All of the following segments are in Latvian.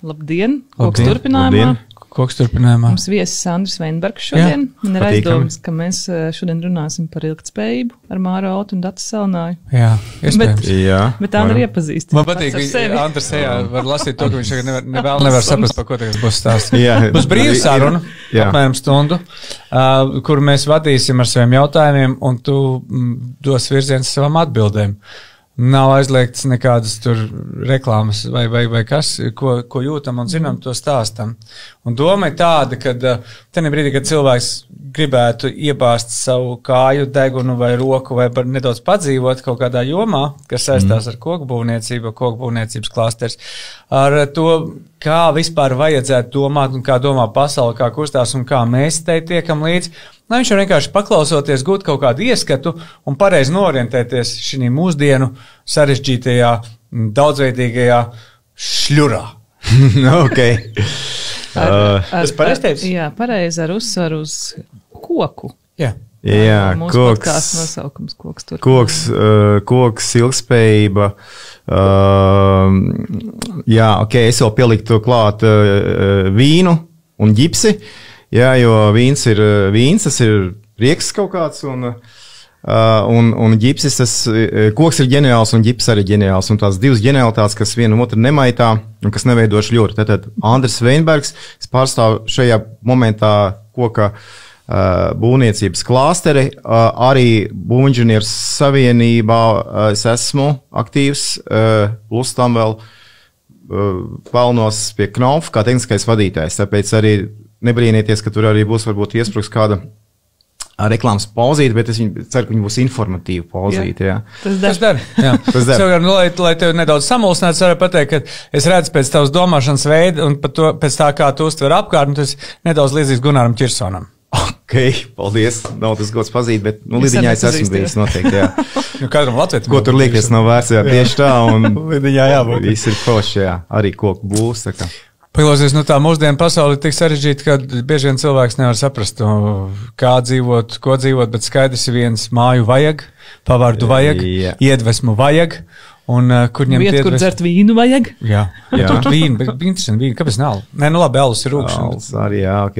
Labdien! Koks turpinājumā. Koks turpinājumā. Mums viesis Andris Veinbergs šodien. Man ir aizdomas, ka mēs šodien runāsim par ilgtspējību ar Māru Autu un Datu Salnāju. Jā, iespējams. Bet Andri iepazīst. Man patīk, ka Andris var lasīt to, ka viņš nevar saprast, par ko tagad būs stāsts. Būs brīva saruna, apmēram stundu, kuru mēs vadīsim ar saviem jautājumiem, un tu dos virziens savām atbildēm. Nav aizliegts nekādas tur reklāmas vai kas, ko jūtam un zinām, to stāstam. Un doma ir tāda, ka tenī brīdī, kad cilvēks gribētu iebāzt savu kāju, degunu vai roku vai nedaudz padzīvot kaut kādā jomā, kas saistās ar koku būvniecību, koku būvniecības klasters, ar to, kā vispār vajadzētu domāt un kā domā pasauli, kā kustās un kā mēs te tiekam līdzi. Viņš jau vienkārši paklausoties, gūt kaut kādu ieskatu un pareizi norientēties šī mūsdienu sarežģītajā, daudzveidīgajā šļurā. Ok. Tas pareizi teicis? Jā, pareizi ar uzsvaru uz koku. Jā, mūsu podkāstu nosaukums koks tur. Koks, ilgspējība. Jā, ok, es vēl pieliktu klāt vīnu un ģipsi. Jā, jo vīns, tas ir prieks kaut kāds, un ģipsis, koks ir ģeniāls, un ģips arī ģeniāls, un tās divas ģenialitātes, kas vienu otru nemaitā, un kas neveido šļuru. Tātad Andris Veinbergs, es pārstāvu šajā momentā koka būvniecības klāsteri, arī Būvinženieru savienībā es esmu aktīvs, plus tam vēl pelnos pie Knauf kā tehniskais vadītājs, tāpēc arī nebrīnieties, ka tur arī būs varbūt iespruks kāda reklāmas pauzīte, bet es ceru, ka viņi būs informatīva pauzīte. Jā. Tas der. Lai tevi nedaudz samulsinātu, es varu pateikt, ka es redzu pēc tavas domāšanas veida un pēc tā, kā tu uztver apkārtni, tas nedaudz līdzīgs Gunāram Čirsonam. Ok, paldies. Nav tas gods pazīt, bet Lidiņā es esmu bijis noteikti, jā. Kādam latvietim. Ko tur liekas nav vērts, jā, tieši tā, un Lidiņā jābūt. Viss ir forši, jā. Arī koku būs, tā kā. Paklausies, tā mūsdienu pasauli ir tik sarežģīta, ka bieži vien cilvēks nevar saprast, kā dzīvot, ko dzīvot, bet skaidrs ir viens māju vajag, pavārdu vajag, iedvesmu vajag, un kur ņemt iedvesmu. Kur dzert vīnu vajag. Jā. Tur vīnu, bet interesanti vīnu, kāpēc nav? Nē, labi, alus ir rūkšana. Alus arī, jā, ok.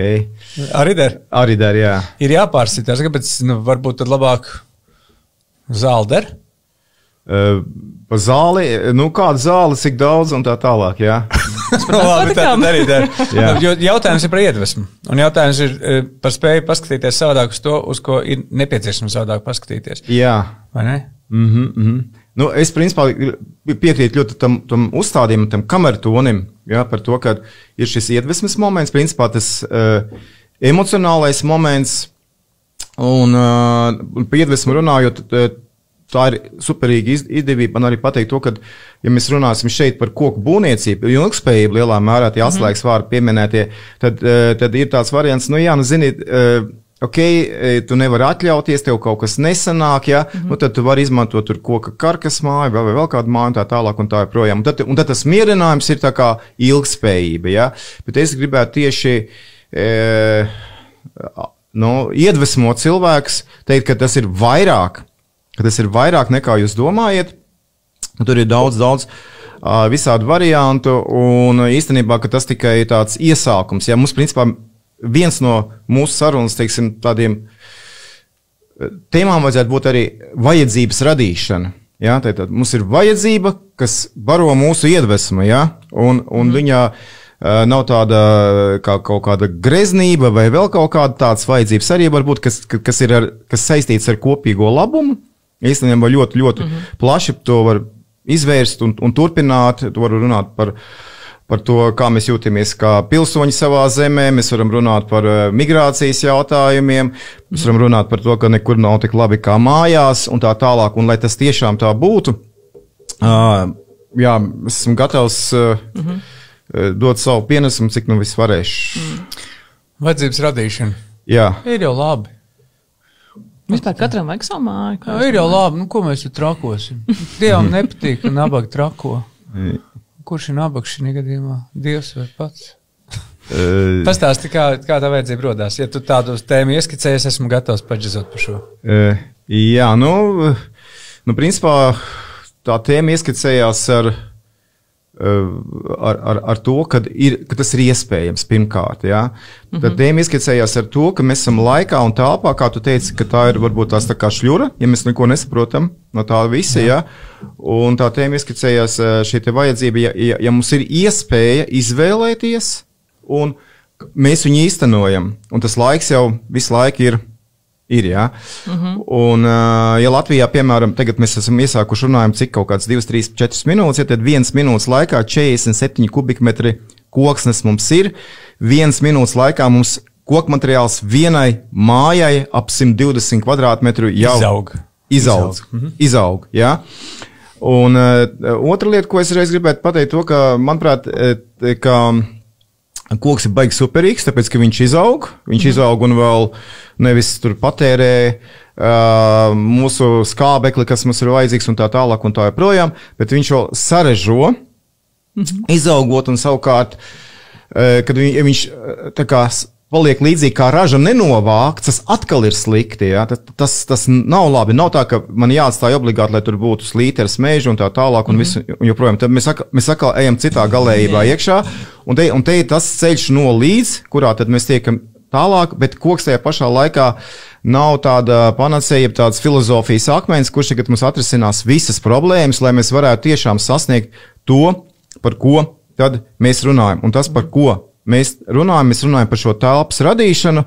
Arī der? Arī der, jā. Ir jāpārsitās, kāpēc, varbūt tad labāk zāli der? Pa zāli, kāda zāle, cik daudz un tā tālāk, jā. Labi, tā arī der. Jo jautājums ir par iedvesmu. Un jautājums ir par spēju paskatīties savādāk uz to, uz ko ir nepieciešams savādāk paskatīties. Jā. Vai ne? Es principā piekrītu ļoti tam uzstādījumam, tam kameratonim, jā, par to, ka ir šis iedvesmas moments, principā tas emocionālais moments, un par iedvesmu runājot, tā ir superīga izdevība man arī pateikt to, ka, ja mēs runāsim šeit par koku būvniecību, ilgspējību lielā mērā tie atslēgas vārdi pieminētie, tad ir tāds variants, ziniet, ok, tu nevari atļauties, tev kaut kas nesanāk, ja, tad tu vari izmantot tur koka karkas māju vai vēl kādu māju un tā tālāk un tā joprojām. Un tad tas mierinājums ir tā kā ilgspējība, ja, bet es gribētu tieši iedvesmot cilvēkus, teikt, ka tas ir vairāk nekā jūs domājat. Tur ir daudz visādu variantu, un īstenībā, ka tas tikai tāds iesākums. Ja, mums, principā, viens no mūsu sarunas, teiksim, tādiem tēmām vajadzētu būt arī vajadzības radīšana. Ja, tad mums ir vajadzība, kas baro mūsu iedvesmu, ja, un viņa nav tāda kā kaut kāda greznība vai vēl kaut kāda tādas vajadzības arī varbūt, kas saistīts ar kopīgo labumu. Īstenībā ļoti plaši to var izvērst un turpināt. Tu vari runāt par to, kā mēs jūtamies kā pilsoņi savā zemē. Mēs varam runāt par migrācijas jautājumiem. Mēs varam runāt par to, ka nekur nav tik labi kā mājās un tā tālāk. Un lai tas tiešām tā būtu, jā, es esmu gatavs dot savu pienesumu, cik viss varēšu. Vajadzības radīšana. Jā. Ir jau labi. Vispār katram vajag savu māju. Ir jau labi, ko mēs tur trakosim? Dievam nepatīk, ka nabaga trako. Kurš ir nabaga šī gadījumā? Dievs vai pats? Pastāsti, kā tā vajadzība rodās. Ja tu tādu tēmu ieskicējies, esmu gatavs paģizot par šo. Jā, principā tā tēma ieskicējās ar ar to, ka tas ir iespējams pirmkārt. Ja? Tad tēma ieskicējās ar to, ka mēs esam laikā un telpā, kā tu teici, ka tā ir varbūt tās tā kā šļura, ja mēs neko nesaprotam no tā visa. Ja? Un tā tēma ieskicējās šī te vajadzība, ja mums ir iespēja izvēlēties un mēs viņu īstenojam. Un tas laiks jau visu laiku ir, jā. Un, ja Latvijā, piemēram, tagad mēs esam iesākuši runājam, cik kaut kāds 2, 3, 4 minūtes, ja tad 1 minūtes laikā 47 kubikmetri koksnes mums ir, 1 minūtes laikā mums kokmateriāls vienai mājai ap 120 kvadrātmetru jau izaug, jā. Un otra lieta, ko es reiz gribētu pateikt, to, ka, manuprāt, ka koks ir baigi superīgs, tāpēc, ka viņš izaug un vēl nevis tur patērē mūsu skābekli, kas mums ir vajadzīgs un tā tālāk un tā joprojām, bet viņš vēl sarežo, izaugot un savukārt, kad viņš tā kā paliek līdzīgi kā raža nenovākts, tas atkal ir slikti, ja? Tas nav labi, nav tā, ka man jāatstāja obligāti, lai tur būtu slīteres meži un tā tālāk un visu, un joprojām, tad mēs atkal ejam citā galējībā iekšā, un te ir tas ceļš no līdz, kurā tad mēs tiekam tālāk, bet koks tajā pašā laikā nav tāda panacēja, tāds filozofijas akmens, kurš tagad mums atrisinās visas problēmas, lai mēs varētu tiešām sasniegt to, par ko tad mēs runājam, un tas, par ko mēs runājam par šo telpas radīšanu,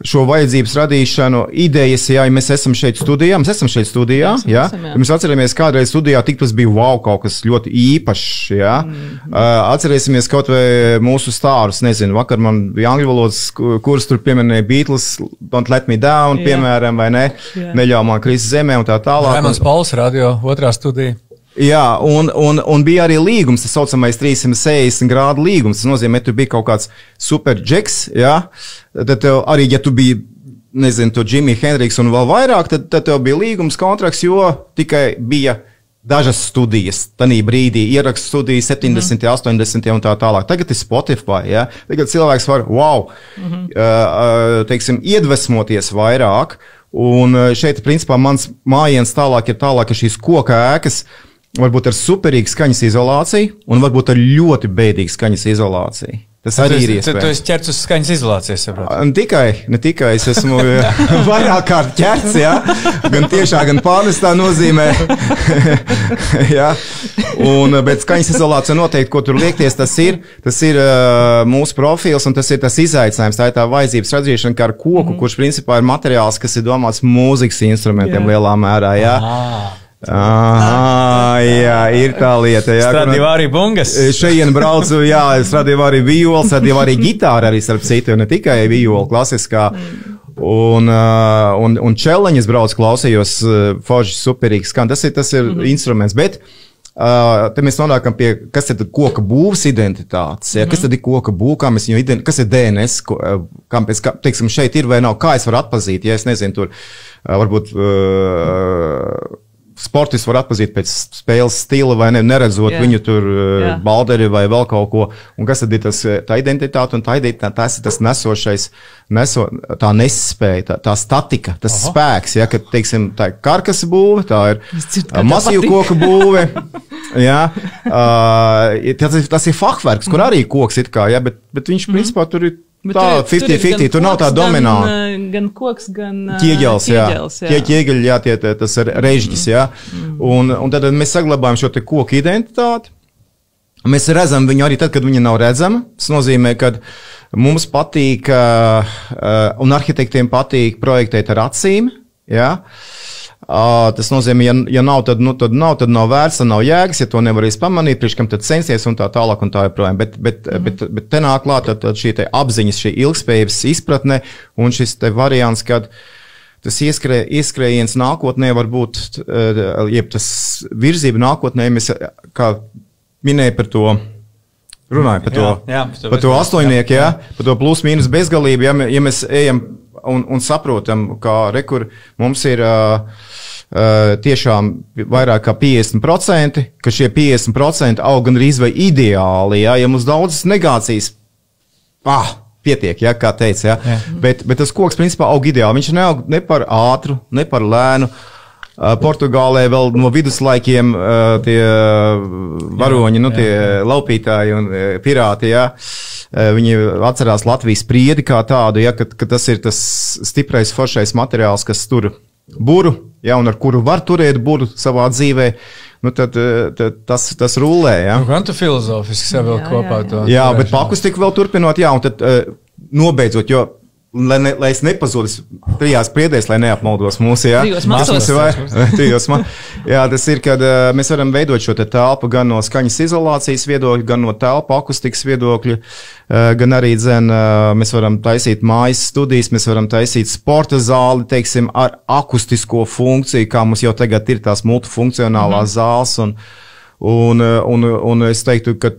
šo vajadzības radīšanu, idejas, ja mēs esam šeit studijā, ja? Mēs atceramies, kādreiz studijā tik tas bija wow, kaut kas ļoti īpašs, ja? Atcerēsimies kaut vai mūsu stārus, nezinu, vakar man bija angļu valodas kurs, tur pieminēja Beatles, Don't Let Me Down, piemēram, vai ne, Neļauj man krist zemē un tā tālāk. Raimons Pauls radio, otrā studija. Jā, un bija arī līgums, tas saucamais 360 grādu līgums. Tas nozīmē, tu bija kaut kāds super džeks, jā, tad arī, ja tu biji, nezinu, to Jimi Hendrix un vēl vairāk, tad tev bija līgums, kontrakts, jo tikai bija dažas studijas, tanī brīdī, ierakstu studijas 70, 80 un tā tālāk. Tagad ir Spotify, jā, tagad cilvēks var, teiksim, iedvesmoties vairāk, un šeit, principā, mans mājiens tālāk ir šīs koka ēkas, varbūt ar superīgu skaņas izolāciju un varbūt ar ļoti bēdīgu skaņas izolāciju. Tas arī ir iespējams. Tu esi ķerts uz skaņas izolācijas, saprāt? Ne tikai, es esmu vairāk kārt ķerts, jā, gan tiešā, gan pārnestā nozīmē, jā, bet skaņas izolācija noteikti, ko tur liekties, tas ir mūsu profils un tas ir tas izaicinājums, tā ir tā vajadzības radīšana kā ar koku, kurš principā ir materiāls, kas ir domāts mūzikas instrumentiem lielā mērā, jā. Jā, ir tā lieta. Stradivāri bungas. Šeit braucu, jā, Stradivāri viola, Stradivāri gitāra arī starp citu, ne tikai viola klasiskā. Un čeleņas braucu klausījos, forši superīgs skan. Tas ir instruments, bet te mēs nonākam pie, kas ir koka būvs identitātes, ja? Kas tad ir koka būv, kā mēs viņu kas ir DNS, teiksim, šeit ir vai nav, kā es varu atpazīt, ja es nezinu, tur varbūt sportists var atpazīt pēc spēles stila vai ne, neredzot viņu tur balderi vai vēl kaut ko. Un kas tad ir tā identitāte un tā identitāte, tas ir tas nesošais, tā nespēja, tā statika, tas spēks, ja, ka, teiksim, tā ir karkas būve, tā ir masīvu koku būve, ja, tas ir fachverks, kur arī koks it kā, ja, bet viņš principā tur ir tā 50-50, tur nav tā dominanta. Gan koks, gan ķieģeļs, jā. Ķieģeļi, jā, tas ir režģis, jā. Un tad mēs saglabājam šo te koku identitāti. Mēs redzam viņu arī tad, kad viņa nav redzama. Tas nozīmē, ka mums patīk, un arhitektiem patīk projektēt ar acīm, jā. Tas nozīmē, ja nav, tad nav vērts, tad nav jēgas, ja to nevarēs pamanīt, priekš kam tad censties un tā tālāk un tā joprojām. Bet te nāk klāt tad šī te apziņas, šī ilgspējības izpratne un šis te variants, kad tas ieskrējiens nākotnē var būt, jeb tas virzība nākotnē, mēs kā minēja par to, runāja par to astoņnieku, jā, par to plus mīnus bezgalību, ja mēs ejam un saprotam, kā rekur mums ir tiešām vairāk kā 50%, ka šie 50% aug gan rīz vai ideāli, ja mums daudzas negācijas, pietiek, ja, kā teica, ja, bet tas koks principā aug ideāli, viņš neaug ne par ātru, ne par lēnu, Portugālē vēl no viduslaikiem tie varoņi, tie laupītāji un pirāti, jā. Viņi atcerās Latvijas priedi kā tādu, ja, ka tas ir tas stiprais, foršais materiāls, kas tur buru, ja, un ar kuru var turēt buru savā dzīvē, tad tas rullē. Ja. Gan tu filozofiski sev vēl kopā to. Jā, bet pakustiku vēl turpinot, jā, un tad nobeidzot, jo lai es nepazudu trijās priedēs, lai neapmaldos mūsu, jā. Jā, tas ir, kad mēs varam veidot šo te telpu gan no skaņas izolācijas viedokļa, gan no telpu akustikas viedokļa, gan arī, mēs varam taisīt mājas studijas, mēs varam taisīt sporta zāli, teiksim, ar akustisko funkciju, kā mums jau tagad ir tās multifunkcionālās zāles, un es teiktu, ka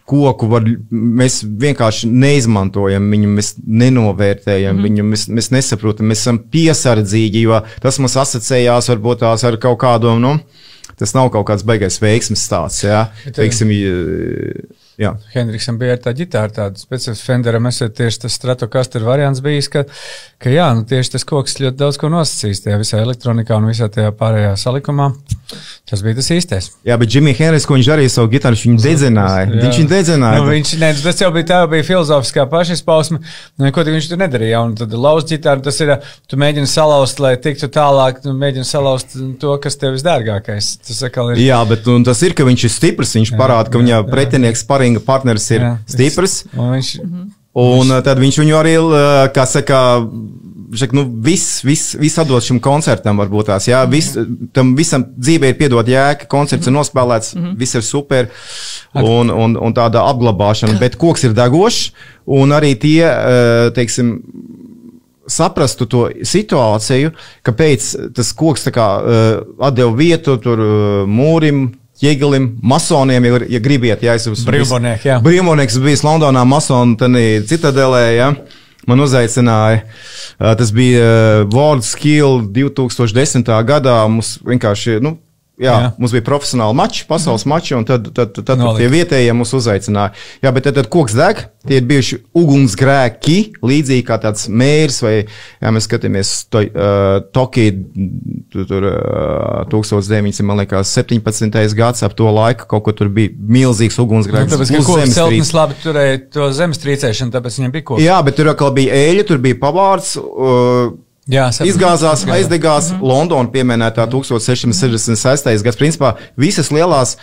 koku mēs vienkārši neizmantojam viņu, mēs nenovērtējam viņu, mēs nesaprotam, mēs esam piesardzīgi, jo tas mums asociējās varbūt tās ar kaut kādu, tas nav kaut kāds baigais veiksmes stāsts, jā, teiksim, jā. Hendriksam bija tā ģitāra, tāda specifiska Fenderam, esat tieši tas Stratocaster variants bijis, ka jā, tieši tas koks ļoti daudz ko nosacīs tajā visā elektronikā un visā tajā pārējā salikumā. Tas bija tas īstais. Jā, bet Jimi Hendriks, ko viņš darīja savu gitāru, viņš dedzināja. Viņš viņu dedzināja. Tas jau bija filozofiskā pašizpausme, ko viņš tur nedarīja. Un tad lauzt ģitāru, tas ir, tu mēģini salauzt, lai tiktu tālāk, tu mēģini salauzt to, kas tev visdārgākais. Tas atkal ir. Jā, bet tas ir, ka viņš ir stiprs, viņš parāda, ka viņa pretinieks paringa partneris ir stiprs. Un tad viņš viņu arī, kā saka, viss atdod šim koncertam varbūt tās, jā, tam visam dzīvē ir piedot jēga, koncerts ir nospēlēts, viss ir super, un tāda apglabāšana, bet koks ir degošs, un arī tie, teiksim, saprastu to situāciju, kāpēc tas koks tā kā atdeva vietu tur mūrim, Jēgelim, masoniem, ja gribiet, jā, es brīvmonieki, jā. Brīvmonieks bijis Londonā, masonu, tanī Citadelē, jā. Man uzaicināja, tas bija World Skill 2010. Gadā, mums vienkārši, mums bija profesionāli mači, pasaules mači, un tad tie vietējie mūs uzaicināja. Jā, bet tad koks deg, tie ir bijuši ugunsgrēki, līdzīgi kā tāds mērs, vai, jā, mēs skatāmies Tokiju, tur 1917. gads, ap to laiku, kaut ko tur bija milzīgs ugunsgrēks. Tāpēc, ka koks celtnes labi turēja to zemestrīcēšanu, tāpēc viņam bija koks. Jā, bet tur atkal bija eļļa, tur bija pavārds, izgāzās, aizdegās, Londona pieminētā 1666. gads. Principā visas lielās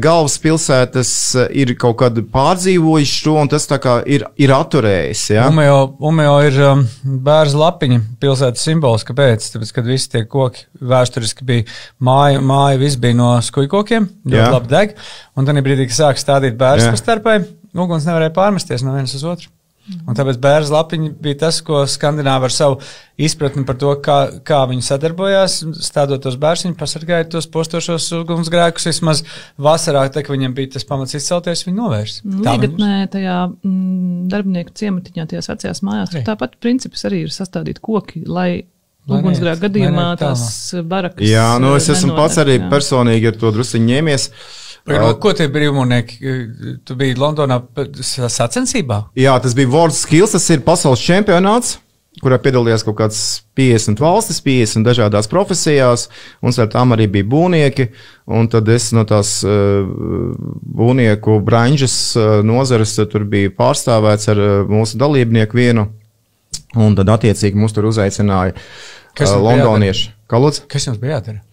galvaspilsētas ir kaut kad pārdzīvojuši šo, un tas tā kā ir atturējis. Ja? Umeo ir bērza lapiņa pilsētas simbols. Kāpēc? Tāpēc, kad visi tie koki vēsturiski bija māja viss bija no skujkokiem, ļoti labi deg, un tad brīdī, kad sāk stādīt bērza pa starpai, uguns nevarēja pārmesties no vienas uz otru. Un tāpēc bērza lapiņa bija tas, ko skandināvi ar savu izpratni par to, kā viņi sadarbojās, stādot tos bērziņus, pasargājot tos postošos ugunsgrēkus, vismaz vasarā, tā, ka viņiem bija tas pamats izcelties, viņi novērst. Līgatnē tajā darbinieku ciematiņā, tajās vecajās mājās, tāpat princips arī ir sastādīt koki, lai ugunsgrēku gadījumā tās barakas. Jā, es esmu pats arī personīgi ar to drusiņu ņēmies. Ko tie brīvmonieki? Tu biji Londonā sacensībā? Jā, tas bija World Skills, tas ir pasaules čempionāts, kurā piedalījās kaut kāds 50 valstis, 50 dažādās profesijās, un ar tām arī bija būvnieki, un tad es no tās būvnieku branžas nozares tur bija pārstāvēts ar mūsu dalībnieku vienu, un tad attiecīgi mūs tur uzaicināja londonieši. Kas jums bija jādara?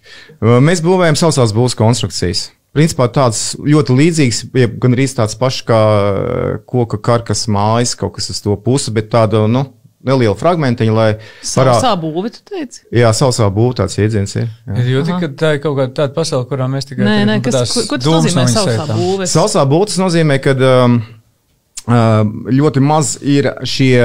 Mēs būvējam sausās būvs konstrukcijas. Principā tāds ļoti līdzīgs, gan arī tāds pašs kā koka karkas mājas, kaut kas uz to pusi, bet tāda, neliela fragmentiņa, lai Sausā būve, tu teici? Jā, sausā būve tāds iedziens ir. Ir jūti, ka tā ir kaut kāda tāda pasaule, kurā mēs tikai... Nē, ko tas nozīmē sausā būve? Sausā būve, tas nozīmē, ka ļoti maz ir šie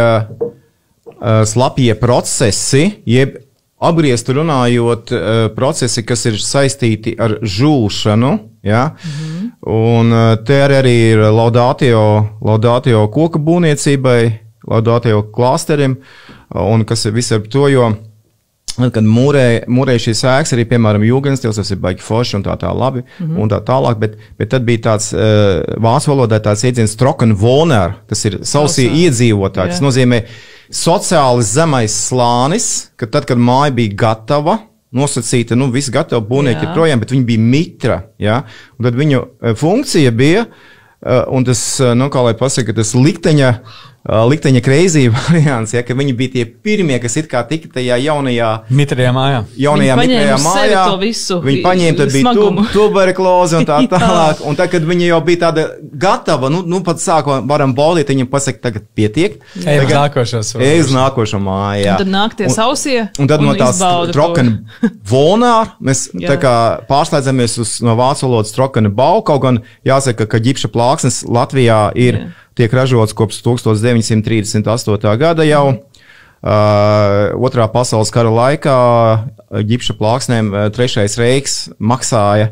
slapjie procesi, jeb apgriezti runājot procesi, kas ir saistīti ar žūšanu, ja? Un te arī ir laudatio koka būvniecībai, laudatio klāsterim, un kas ir viss ar to, jo, kad mūrē šīs ēkas, arī, piemēram, jūgenstils, tas ir baigi forši un tā labi, un tā tālāk, bet tad bija tāds, vācu valodā tāds iedziens Trockenwohner, tas ir sausie iedzīvotāji, tas nozīmē, sociāli zemais slānis, ka tad, kad māja bija gatava, nosacīta, viss gatava, būvnieki ir projām, bet viņi bija mitra, ja? Un tad viņu funkcija bija, un tas, kā lai pasaka, tas likteņa crazy variants, ja, ka viņi bija tie pirmie, kas it kā tika tajā jaunajā mitrajā mājā. Viņi paņēma, tad bija tuberkuloze un tā tālāk. Un tad, kad viņi jau bija tāda gatava, pat sākumā varam baudīt, viņiem pasaka, tagad pietiek. Ej uz nākošo māju, jā. Un tad nāk tie sausie un tad no tās Trocken Volnār mēs tā kā pārslēdzamies no vācu valodas Trocken Bau, kaut gan jāsaka, ka ģipša plāksnes Latvijā tiek ražots kopš 1938. gada jau. Otrā pasaules kara laikā ģipša plāksnēm trešais Reiks maksāja,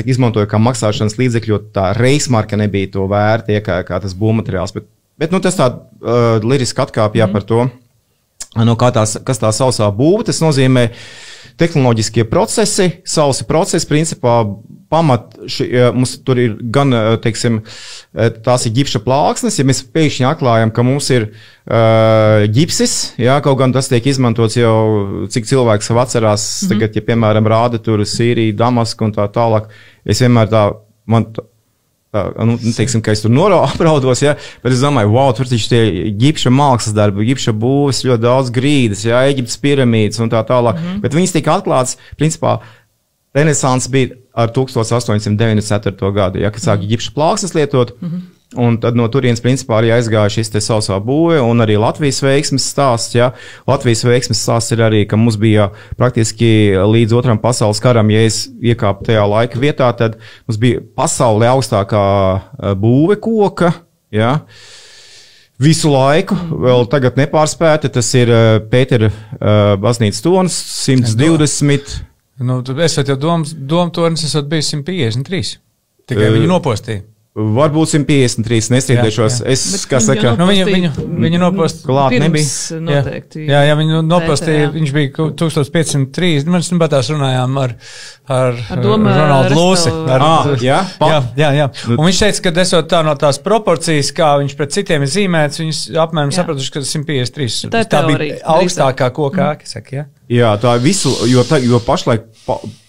izmantoja kā maksāšanas līdzekļu, tā Reiksmarka nebija to vērti, kā tas būvmateriāls. Bet tas tā liriski atkāpjā par to, kas tā sausā būva, tas nozīmē tehnoloģiskie procesi, sausi procesi, principā mums tur ir gan, teiksim, tās ir ģipša plāksnes, ja mēs pēkšņi atklājam, ka mums ir ģipsis, jā, kaut gan tas tiek izmantots jau, cik cilvēks sev atcerās, tagad, ja, piemēram, rāda tur Sīriju, Damasku un tā tālāk, es vienmēr teiksim, ka es tur apraudos, ja, bet es domāju, wow, tur taču tie ģipša mākslas darbi, ģipša būves, ļoti daudz grīdas, ja, Eģiptes piramīdas un tā tālāk, bet viņas tika atklāts, principā, Renesans bija ar 1894. gadu, ja, kad sāka ģipša plāksnes lietot, un tad no turienes principā arī aizgāja šis te sausā būve, un arī Latvijas veiksmes stāsts, ja. Latvijas veiksmes stāsts ir arī, ka mums bija praktiski līdz Otram pasaules karam, ja es iekāpu tajā laika vietā, tad mums bija pasaulē augstākā būve koka, ja. Visu laiku, vēl tagad nepārspēta, tas ir Pētera baznīcas tornis, 120. Esot jau domtornis, esot bijis 153. Tikai viņu nopostīja. Varbūt 153, nestrīdēšos. Viņu nopostīja. Klāt nebija. Jā, viņu nopostīja, viņš bija 1503. Mēs patās runājām ar Ronaldu Lūsi. Jā. Un viņš teica, ka esot tā no tās proporcijas, kā viņš pret citiem ir zīmēts, viņus apmēram sapratuši, ka 153. Tā bija augstākā koka ēka, saka, jā? Jā, tā visu, jo pašlaik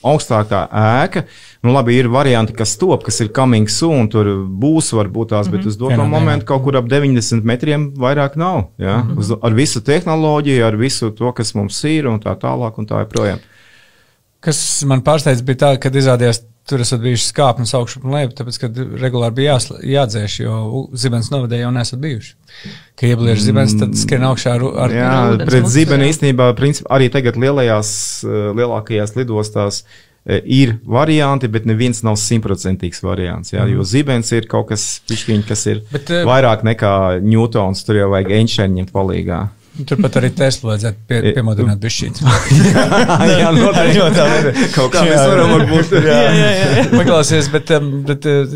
augstākā ēka, labi, ir varianti, kas top, kas ir coming soon, tur būs varbūt tās, bet uz doto momentu kaut kur ap 90 metriem vairāk nav, jā, ar visu tehnoloģiju, ar visu to, kas mums ir un tā tālāk un tā joprojām. Kas man pārsteidz bija tā, kad izrādījās, tur esat bijuši skāpnes augšup un lejup, tāpēc, kad regulāri bija jādzēš, jo zibens novadē jau nesat bijuši. Ka iebliež zibens, tad skrien augšā ar jā, pret zibeni īstenībā, arī tagad lielākajās lidostās ir varianti, bet neviens nav 100% variants, jā, jo zibens ir kaut kas pišķiņ, kas ir vairāk nekā Newtons, tur jau vajag Einsteinu ņemt palīgā. Turpat arī Teslu vajadzētu piemodināt bišķīt. Jā, noteikti. Kaut kā mēs varam varbūt. Jā. Paklausies, bet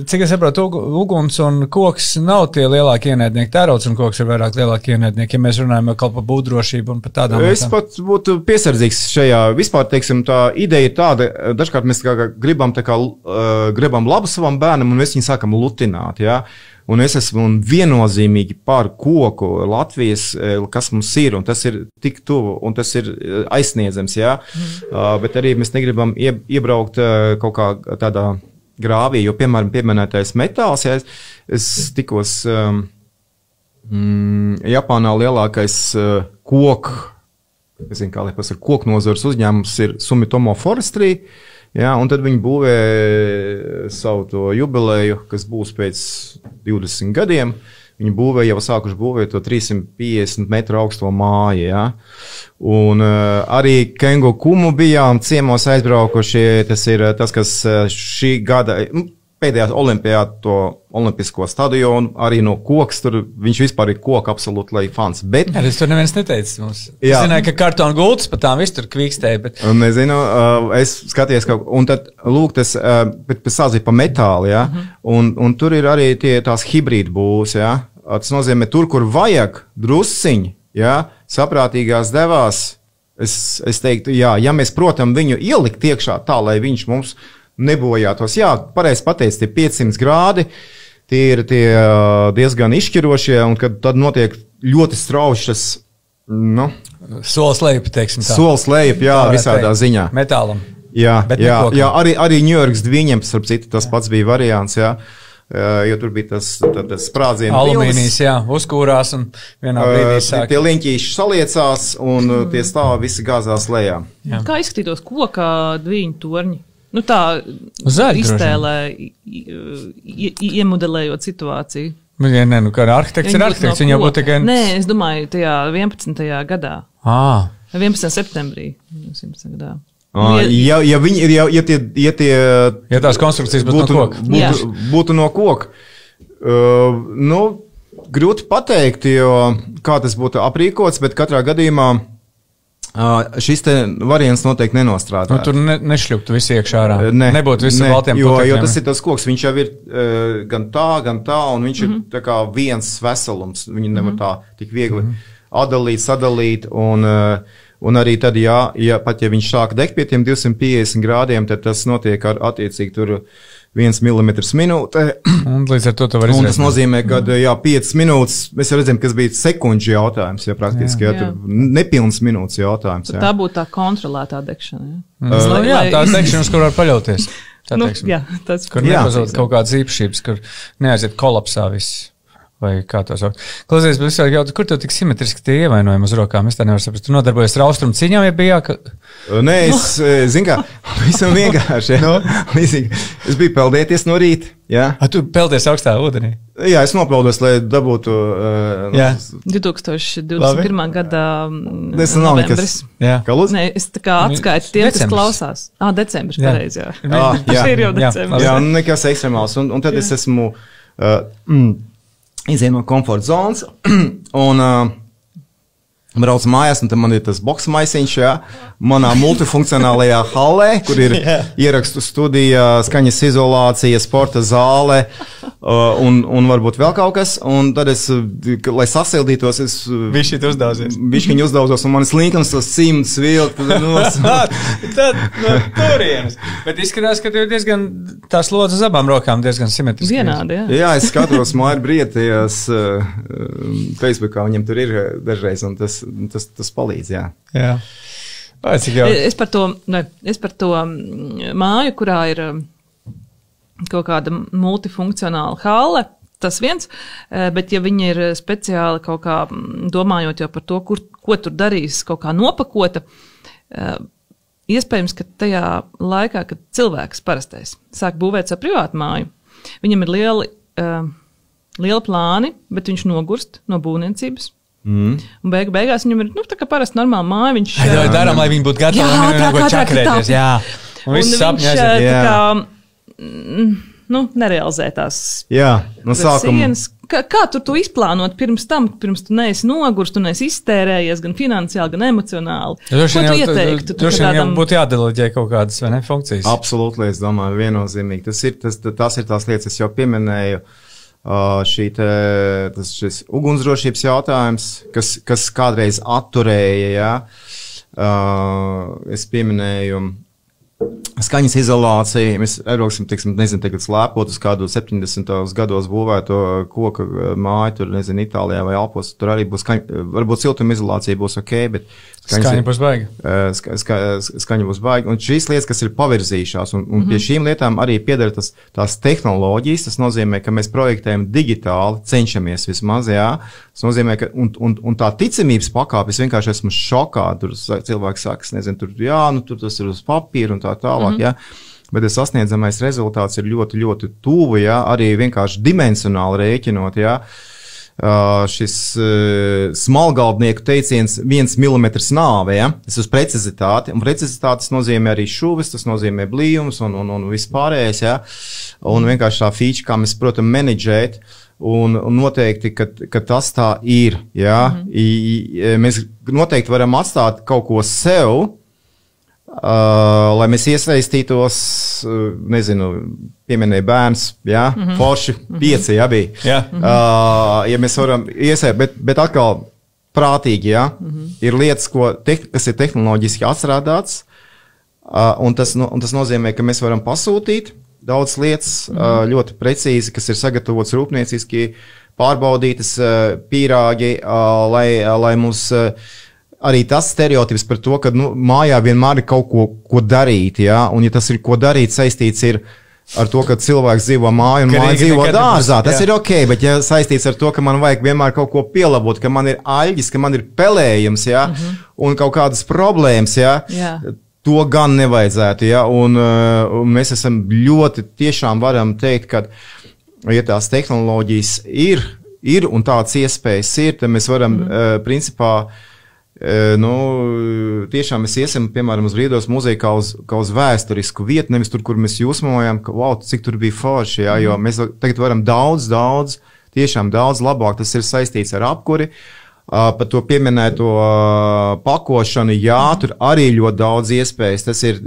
cik es saprotu, uguns un koks nav tie lielākie ienaidnieki. Tērauds un koks ir vairāk lielākie ienaidnieki, ja mēs runājam kaut par būvdrošību un par tādām lietām. Es pat būtu piesardzīgs šajā. Vispār, teiksim, tā ideja ir tāda, dažkārt mēs gribam labu savam bērnam un mēs viņu sākam lutināt, jā. Un es esmu viennozīmīgi par koku Latvijas, kas mums ir, un tas ir tik tuvu, un tas ir aizsniedzams, jā. Bet arī mēs negribam iebraukt kaut kā tādā grāvī, jo, piemēram, pieminētais metāls, jā, es tikos Japānā lielākais koku nozars uzņēmums ir Sumitomo Forestry. Jā, un tad viņi būvē savu to jubileju, kas būs pēc 20 gadiem. Viņi jau sākuši būvēt to 350 metru augsto māju. Jā. Un arī Kengo Kumu bijām ciemos aizbraukuši. Tas ir tas, kas šī gada pēdējā olimpiāda to olimpisko stadionu, arī no koks, tur viņš vispār ir koka absolūti lai fans. Bet es tur neviens neteicis mums. Es zināju, ka kartona gultas pat tām viss tur kvikstēja, bet nezinu, es skatījos un tad lūk tas, bet sāzīja pa metāli, jā, un tur ir arī tās hibrīda būs, jā. Tas nozīmē tur, kur vajag drusciņi, jā, saprātīgās devās, es teiktu, jā, ja mēs, protam, viņu ielikt iekšā tā, lai viņš mums nebojātos. Jā, pareizi pateicis, tie 500 grādi, tie ir diezgan izšķirošie, un kad tad notiek ļoti straušas Solis lejup, teiksim tā. Solis lejup, jā, visādā ziņā. Metālam. Jā, arī Ņujorkas Dviņiem, starp citu, tas pats bija variants, jā. Jo tur bija tas sprādzienu alumīnijas, jā, uzkūrās un vienā brīdī sāk. Tie liņķīši saliecās un tie stāvi visi gāzās lejā. Jā. Kā izskatītos koka dviņu torņi? Tā iztēlē, iemodelējot situāciju. Kā arhitekts ir arhitekts, viņa būtu tikai... Nē, es domāju, tajā 11. gadā. 11. septembrī. 11. gadā. Ja tās konstrukcijas būtu no koka. Grūti pateikt, jo kā tas būtu aprīkots, bet katrā gadījumā šis te variants noteikti nenostrādā. Tur nešļuktu visi iekšā ārā. Nebūtu visi baltiem jo tas ir tas koks, viņš jau ir gan tā, un viņš ir tā kā viens veselums. Viņi nevar tā tik viegli atdalīt, sadalīt, un arī tad, ja viņš sāk degt pie tiem 250 grādiem, tad tas notiek ar attiecīgi tur 1 milimetrs minūtē. Un līdz ar to var izrēķināt. Un tas nozīmē, ka 5 minūtes, mēs jau redzam, kas bija sekundžu jautājums, praktiski, tur nepilns minūtes jautājums. Tā būtu tā kontrolētā degšana. Tā degšana, uz kur var paļauties. Kur nepazūd kaut kādas īpašības, kur neaiziet kolapsā viss. Vai kā to saukt. Klausies, bet visādi jautāt, kur tev tik simetriski tie ievainojumi uz rokām? Es tā nevaru saprast. Tu nodarbojies ar austrumu cīņām, ja bija Nē, es zinu kā, visam vienkārši. Es biju peldēties no rīta. Jā. Tu peldies augstā ūdenī? Jā, es nopeldos, lai dabūtu... 2021. gada novembris. Nē, es tā kā atskaitu tie, kas klausās. Decembris, pareizi, jā. Tas ir jau decembris. Jā, nekas ekstremāls. Un tad es esmu... izēju no komforta zonas un braucu mājās, un tad man ir tas boks maisiņš, manā multifunkcionālajā hallē, kur ir ierakstu studija, skaņas izolācija, sporta zāle un varbūt vēl kaut kas. Un tad es, lai sasildītos, Bišķiņ uzdaudzos, un manis linkams tos cimds vilkt. Tad no turienes. Bet izskatās, ka tev diezgan tās lodzes abām rokām diezgan simetriski. Vienādi, jā. Jā, es skatos Māri Brietījās Facebookā, viņam tur ir dažreiz, un tas palīdz, jā. Es par to māju, kurā ir kaut kāda multifunkcionāla halle, tas viens, bet ja viņi ir speciāli kaut kā domājot jau par to, ko tur darīs, kaut kā nopakota, iespējams, ka tajā laikā, kad cilvēks parastais sāk būvēt savu privātu māju, viņam ir lieli plāni, bet viņš nogurst no būvniecības. Un beigās viņam ir, tā kā parasti normāla māja, viņš... Darām, lai viņi būtu gatavi, čakrēties, jā. Un viņš tā kā, nerealizē tās sienas. Kā tu izplānot pirms tu neesi nogurst, tu neesi iztērējies gan finansiāli, gan emocionāli? Ko tu ieteiktu? Droši vien jau būtu jādeleģē kaut kādas, vai ne, funkcijas? Absolūti, es domāju, viennozīmīgi. Tas ir tās lietas, es jau pieminēju. Šis ugunsdrošības jautājums, kas kādreiz atturēja, es pieminēju skaņas izolāciju. Mēs aizbrauksim, nezinu, tagad slēpot uz kādu 70. gados būvēto koka māju, tur, nezinu, Itālijā vai Alpos, tur arī būs varbūt siltuma izolācija būs ok, bet skaņa būs baiga. Skaņa būs baiga. Un šīs lietas, kas ir pavirzījušās, un pie šīm lietām arī pieder tās tehnoloģijas, tas nozīmē, ka mēs projektējam digitāli, cenšamies vismaz, jā. Tas nozīmē, ka, un tā ticamības pakāpe, es vienkārši esmu šokā, tur cilvēks saka, nezinu, tur tas ir uz papīra un tā tālāk, jā. Bet tas sasniedzamais rezultāts ir ļoti, ļoti tuvu, jā, arī vienkārši dimensionāli rēķinot, jā. Šis smalgalvnieku teiciens 1 milimetrs nāve, ja? Tas uz precizitāti, un precizitātes nozīmē arī šuvis, tas nozīmē blījumus un vispārējais, ja? Un vienkārši tā feature, kā mēs, protams, menedžēt, un noteikti, ka tas tā ir, ja? Mēs noteikti varam atstāt kaut ko sev, lai mēs iesaistītos, nezinu, pieminēja bērns, jā, forši 5, jā, bija. Ja mēs varam iesaistīt, bet atkal prātīgi, jā, ir lietas, kas ir tehnoloģiski atstrādāts, un tas nozīmē, ka mēs varam pasūtīt daudz lietas ļoti precīzi, kas ir sagatavots rūpnieciski pārbaudītas pīrāgi, lai mums arī tas stereotips par to, ka mājā vienmēr ir kaut ko darīt, ja? Un ja tas ir ko darīt, saistīts ir ar to, ka cilvēks dzīvo māju un māja dzīvo dārzā. Tas ir ok, bet ja saistīts ar to, ka man vajag vienmēr kaut ko pielabot, ka man ir aļģis, ka man ir pelējums, ja? Un kaut kādas problēmas, ja? To gan nevajadzētu, ja? Un mēs esam ļoti tiešām varam teikt, ka, ja tās tehnoloģijas ir un tādas iespējas ir, tad mēs varam principā tiešām mēs iesim, piemēram, uz Brīvdabas muzeju kā uz vēsturisku vietu, nevis tur, kur mēs jūsmojam, ka, wow, cik tur bija forši, jā, jo mēs tagad varam tiešām daudz labāk, tas ir saistīts ar apkuri, par to pieminēto pakošanu, jā, tur arī ļoti daudz iespējas, tas ir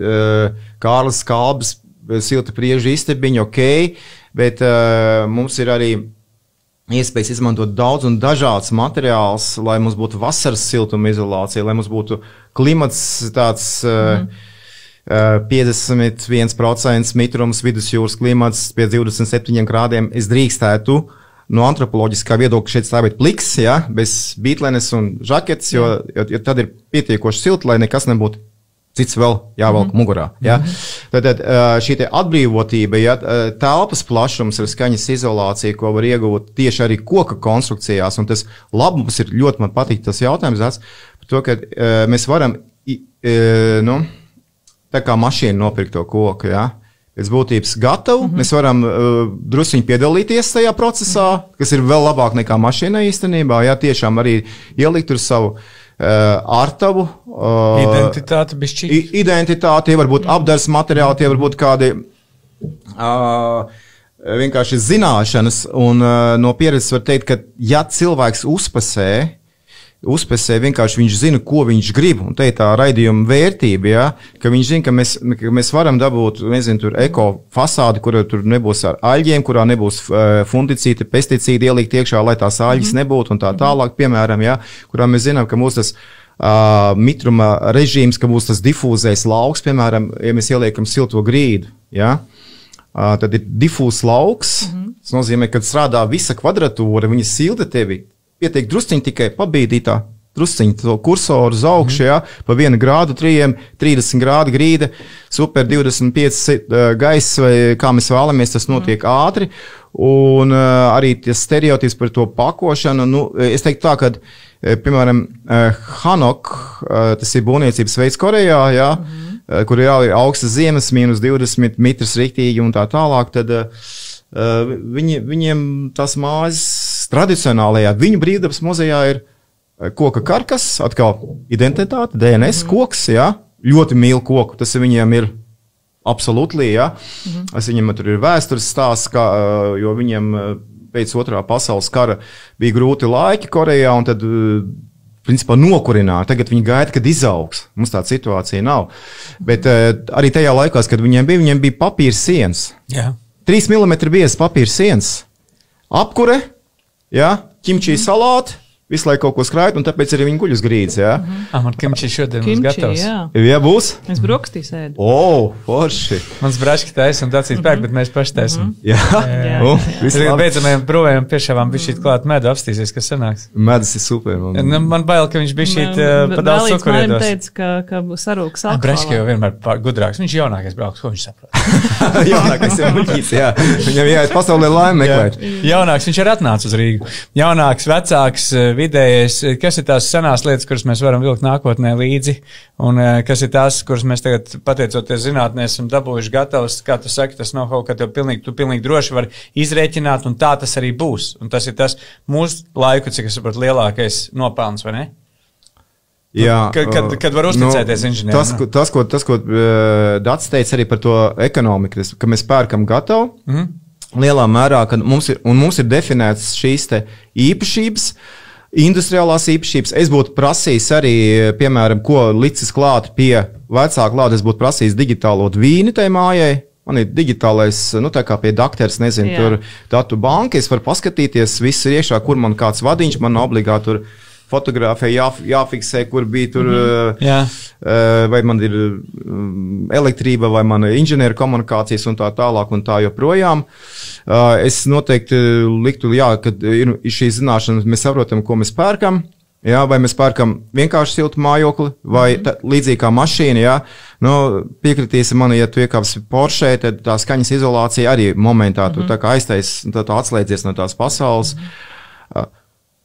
Kārlis Skalbas silta priežu istabiņa, ok, bet mums ir arī iespējas izmantot daudz un dažāds materiāls, lai mums būtu vasaras siltuma izolācija, lai mums būtu klimats tāds 51% mitrums, vidusjūras klimats pie 27 grādiem. Es drīkstētu no antropoloģiskā viedokļa šeit stāvēt pliks, ja, bez bītlenes un žaketes, jo tad ir pietiekoši silti, lai nekas nebūtu cits vēl jāvelk mugurā. Ja? Tad šī te atbrīvotība, ja, telpas plašums ir skaņas izolācija, ko var iegūt tieši arī koka konstrukcijās, un tas labums ir ļoti, man patīk tas jautājums, par to, ka mēs varam, tā kā mašīna nopirkt to koku, ja? Pēc būtības gatavu, mēs varam drusciņi piedalīties tajā procesā, kas ir vēl labāk nekā mašīna īstenībā, ja tiešām arī ielikt tur savu ārtavu. Identitāte bišķīt. Identitāte, varbūt apdars materiāli, tie varbūt kādi vienkārši zināšanas, un no pieredzes var teikt, ka ja cilvēks uzpasē vienkārši viņš zina, ko viņš grib, un te ir tā raidījuma vērtība, ja, ka viņš zina, ka mēs varam dabūt, nezinu, tur eko fasādi, kur tur nebūs ar aļģiem, kurā nebūs fungicīti, pesticīdi ielikt iekšā, lai tās aļģis nebūtu, un tā tālāk, piemēram, ja, kurā mēs zinām, ka mūs tas mitruma režīms, ka būs tas difūzais lauks, piemēram, ja mēs ieliekam silto grīdu, ja, tad ir difūzs lauks, tas nozīmē, ka strādā visa kvadratūra, viņa silda tevi, pietiek drusciņi tikai pabīdītā, drusciņi to kursoru uz augšu, ja, pa 1 grādu 30 grādu grīda, super 25 gaiss, vai kā mēs vēlamies, tas notiek ātri, un arī tas stereotips par to pakošanu, es teiktu tā, ka, piemēram, Hanok, tas ir būvniecības veids Korejā, ja, kur ir augstas ziemas, -20 mitrs riktīgi un tā tālāk, tad viņiem tās mājas tradicionālajā viņu Brīvdabas muzejā ir koka karkas, atkal identitāte, DNS koks, ja, ļoti mīl koku, tas viņiem ir absolūti, ja. Viņam tur ir vēstures stāsts, jo viņiem pēc 2. pasaules kara bija grūti laiki Korejā, un tad principā nokurināja. Tagad viņi gaida, kad izaugs. Mums tāda situācija nav. Bet arī tajā laikās, kad viņiem bija papīra sienas. Jā. 3 mm biezs papīra sienas. Apkure, ja, kimči salāti, visu laiku kaut ko skrājot, un tāpēc arī viņi guļ uz grīdas, jā. Man kimči šodien būs gatavs. Jā, būs? Es brokastīs ēdu. Forši. Mans braški taisa un tāds pērk, bet mēs paši taisam. Jā. Beidzamajam provējam piešāvām bišķīt klāt medu, apstīsies, kas sanāks. Medus ir super. Man bail, ka viņš bišķīt pa daudz cukuru iedos. Vēlīgs teica, ka sarūks alkoholā. Braški jau vienmēr gudrāks. Viņš jaunākais brauks, ko viņš saprot. Jaunākais ir muļķis, jā. Viņam jāiet pasaulē laimi meklēt. Jaunāks, viņš ir atnācis uz Rīgu. Jaunāks, vecāks, vidējais, kas ir tās senās lietas, kuras mēs varam vilkt nākotnē līdzi, un kas ir tās, kuras mēs tagad, pateicoties zinātnē, esam dabūjuši gatavas, kā tu saki, tas nav kaut kā tu pilnīgi droši vari izrēķināt, un tā tas arī būs. Un tas ir tas mūsu laiku, cik es saprotu, lielākais nopelns, vai ne? Jā. Kad var uzticēties inženierim. Tas, ko Dats teica arī par to ekonomiku, ka mēs pērkam gatavu, lielā mērā, ka mums ir definētas šīs te īpašības, industriālās īpašības. Es būtu prasījis arī, piemēram, ko licis klāt pie vecāka lāda, es būtu prasījis digitālo dvīni tai mājai. Man ir digitālais, tā kā pie dakters, nezinu, tur datu banka, es varu paskatīties, viss ir iekšā, kur man kāds vadiņš, man obligāti tur fotografē, jāfiksē, kur bija tur, vai man ir elektrība, vai man ir inženieru komunikācijas un tā tālāk un tā joprojām. Es noteikti liktu, kad ir šī zināšana, mēs saprotam, ko mēs pērkam. Jā, vai mēs pērkam vienkārši siltu mājokli, vai līdzīgi kā mašīna, jā. Piekritīsi man, ja tu iekāpsi Porsche, tad tā skaņas izolācija arī momentā, tu tā kā aiztais, tu atslēdzies no tās pasaules.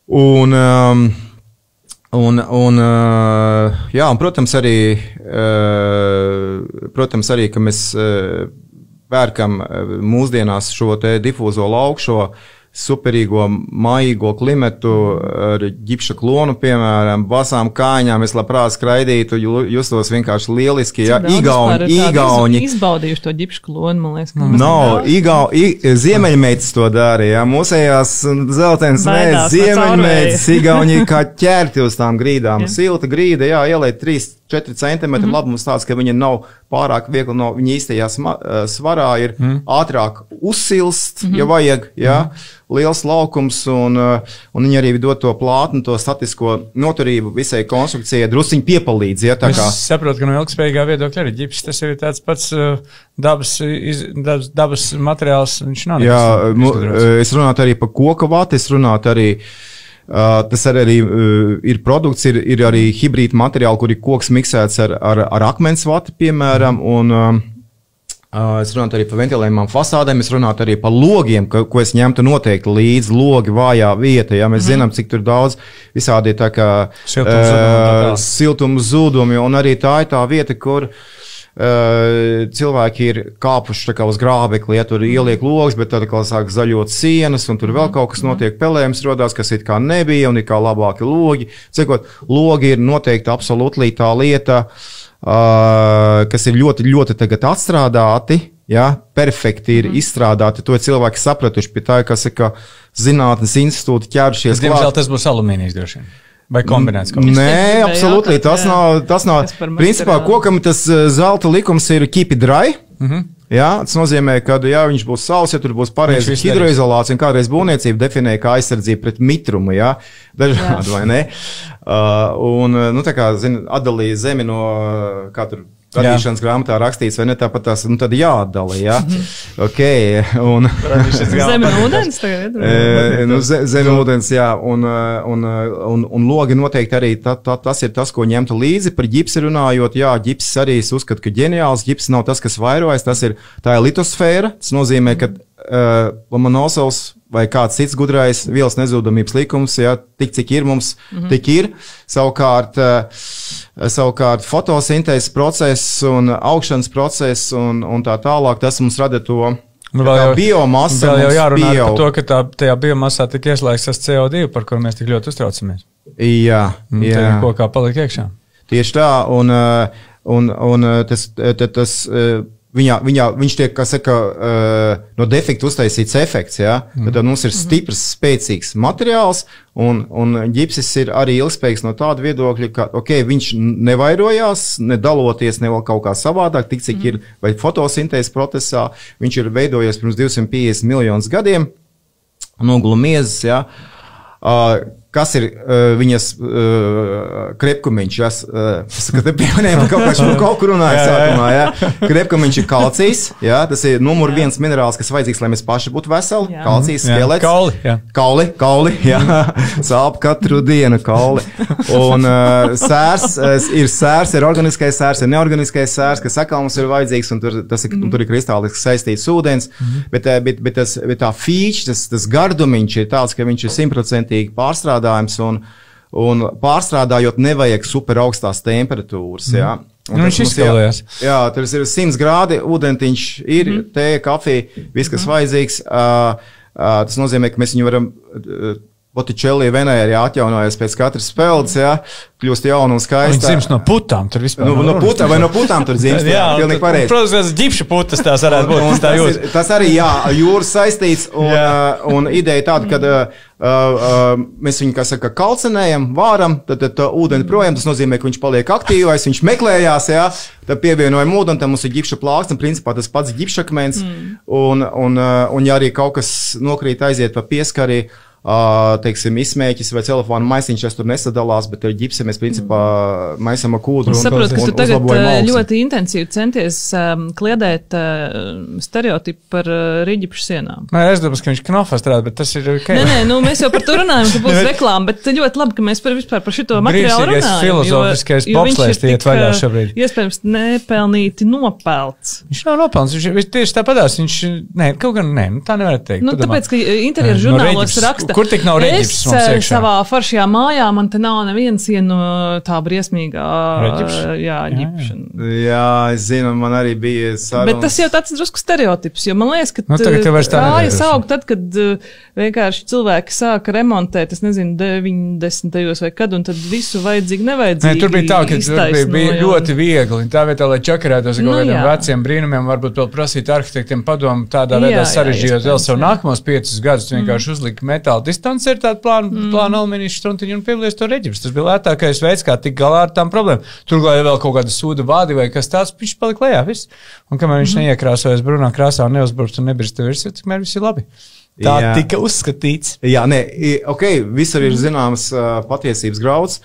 Un, protams arī, ka mēs pērkam mūsdienās šo te difūzo lauku, superīgo, maīgo klimatu ar ģipša klonu, piemēram, basām kājām, es labprāt skraidītu, justos vienkārši lieliski, ja, Igauni. Izbaudījuši to ģipša klonu, man liekas. Ziemeļmeitas to dara, ja, mūsējās zeltens mēdz, Ziemeļmeitas, Igauni kā ķerti uz tām grīdām, silta grīda, jā, ieliet 3-4 centimetri, labums tāds, ka viņa nav pārāk viegli, viņa īstajā svarā ir ātrāk uzsilst, ja vajag, jā. Liels laukums, un viņi arī dod to plātni, to statisko noturību visai konstrukcijai, drusciņi piepalīdz. Ja, es saprotu, ka no ilgspējīgā viedokļa arī ģips, tas ir tāds pats dabas materiāls, viņš nav nekas. Jā, es runātu arī par koka vati, es runātu arī, tas arī ir produkts, ir arī hibrīda materiāli, kur ir koks miksēts ar akmens vati, piemēram, un es runātu arī par ventilējumām fasādēm, es runātu arī par logiem, ko es ņemtu noteikti līdz logi vājā vieta, ja mēs zinām, cik tur daudz visādi tā kā siltums zudumi, un arī tā ir tā vieta, kur cilvēki ir kāpuši tā kā uz grābekli, ja tur ieliek logs, bet tad kā sāk zaļot sienas, un tur vēl kaut kas notiek, pelējums rodās, kas it kā nebija, un ir kā labāki logi. Cikot, logi ir noteikti absolūti tā lieta, kas ir ļoti, ļoti tagad atstrādāti, ja, perfekti ir izstrādāti, to cilvēki sapratuši pie tā, kas ir, ka zinātnes institūti ķērušies klāt. Diemžēl tas būs alumīnijas droši vien. Vai kombinēts kaut kas? Nē, absolūti, tas nav. Principā, kokam tas zelta likums ir keep it dry. Jā, tas nozīmē, ka, ja viņš būs sauss, ja tur būs pareizi hidroizolācija, un kādreiz būvniecība definē kā aizsardzību pret mitrumu, jā, dažādi, vai ne? Tā kā, atdalīja zemi no, kā tur, radīšanas grāmatā rakstīts, vai ne, tāpat tās, tad jāatdala, jā. Zem un ūdens tagad? Zem un ūdens, jā, un logi noteikti arī, tas ir tas, ko ņemtu līdzi, par ģipsi runājot, jā, ģipsis arī es uzskatu, ka ģeniāls, ģipsis nav tas, kas vairojas, tā ir litosfēra, tas nozīmē, ka Lomonosovs vai kāds cits gudrais vielas nezudamības likums, ja, tik cik ir mums, tik ir. Savukārt fotosintēzes process un augšanas process un tā tālāk, tas mums rada to biomasa. Vēl jau jārunā par to, ka tajā biomasā tik ieslēgts tas CO2, par kuru mēs tik ļoti uztraucamies. Jā. Tad kokā paliek iekšā. Tieši tā, un tas viņš tiek, kā saka, no defekta uztaisīts efekts, ja? Tad mums ir stiprs, spēcīgs materiāls, un ģipsis ir arī ilgspējīgs no tāda viedokļa, ka, viņš nevairojās, nedaloties ne vēl kaut kā savādāk, tik cik ir, vai fotosintēzes procesā, viņš ir veidojies pirms 250 miljonus gadiem, nogula miezes, ja? Kas ir viņas krepkumiņš, kad pieminējam, kaut kur runāju sākumā, jā. Krepkumiņš ir kalcijs, jā, tas ir numur 1 minerāls, kas vajadzīgs, lai mēs paši būtu veseli, kalcijs, skelets. Kauli, jā, sāp katru dienu kauli. Un sērs, ir organiskais sērs, ir neorganiskais sērs, kas atkal mums ir vajadzīgs, un tur ir kristāliski saistīts ūdens, bet tā fīčs, tas gardumiņš ir tāds, ka viņš ir 100% pārstrādājums, un pārstrādājot nevajag super augstās temperatūras, jā. Viņš izskalējās. Jā, tur ir 100 grādi, ūdentiņš ir, tēja, kafija, viss, kas vajadzīgs. Tas nozīmē, ka mēs viņu varam Botticelli Venēri atjaunojas pēc katras spēles, jā, kļūst jauna un skaista. Viņš dzimst no putām, tur vispār. No putām tur dzimst, jā, pilnīgi pareizi. Protams, ģipša putas tās varētu būt, tā jūt. Tas arī, jā, jūras saistīts, un ideja tāda, kad mēs viņu, kā saka, kalcinējam, vāram, tad ūdeni projām, tas nozīmē, ka viņš paliek aktīvais, viņš meklējās, jā, tad pievienojam ūdeni, tad mums ir ģipša plāks, un principā tas pats ģipšakmens, un ja arī kaut kas nokrīt aiziet pa pieskari, teiksim, izsmēķis vai telefona maisiņš, tas tur nesadalās, bet ar ģipsi mēs principā maisam ar kūdru. Es saprotu, ka tu tagad ļoti intensīvi centies kliedēt stereotipu par rīģipšu sienām. Nē, es domāju, ka viņš knofā strādā, bet tas ir ok. Nē, mēs jau par to runājam, ka būs reklāma, bet ļoti labi, ka mēs vispār par šito materiālu runājam. Brīvīgais filozofiskais bobslēs iet vaļā šobrīd. Iespējams nepelnīti nopelts. Viņš nav nopelns, viņš tieši tāpatās, kaut gan, tā nevar teikt. Tāpēc, ka interjeru žurnālos raksta, kur tik nav reģipšs mums iekšā? Es savā foršajā mājā, man te nav neviens no tā briesmīgā ģipšana. Jā, es zinu, man arī bija sarunas. Bet tas jau tāds drusku stereotips, jo man liekas, ka kājas aug tad, kad vienkārši cilvēki sāka remontēt, es nezinu, 90. vai kad, un tad visu vajadzīgi, nevajadzīgi. Nē, tur bija tā, ka tur bija ļoti viegli. Tā vietā, lai čakarētos ar kaut kādiem veciem brīnumiem, varbūt vēl prasīt arhitektiem padomu, tādā veidā sarežģījot vēl savu nākamos 5 gadus, vienkārši uzlika metāla distanci ar tādu plānu alumīniju struntiņu un pievies to reģipsu. Tas bija lētākais veids, kā tik galā ar tām problēmām. Turklāt vēl kaut kāda sūda vādi vai kas tāds, viņš palika lejā viss. Un kamēr viņš neiekrāsojas brunā krāsā un neuzburst un nebirst virsū, tikmēr viss ir labi. Tā tika uzskatīts. Jā, visur ir zināms patiesības grauds,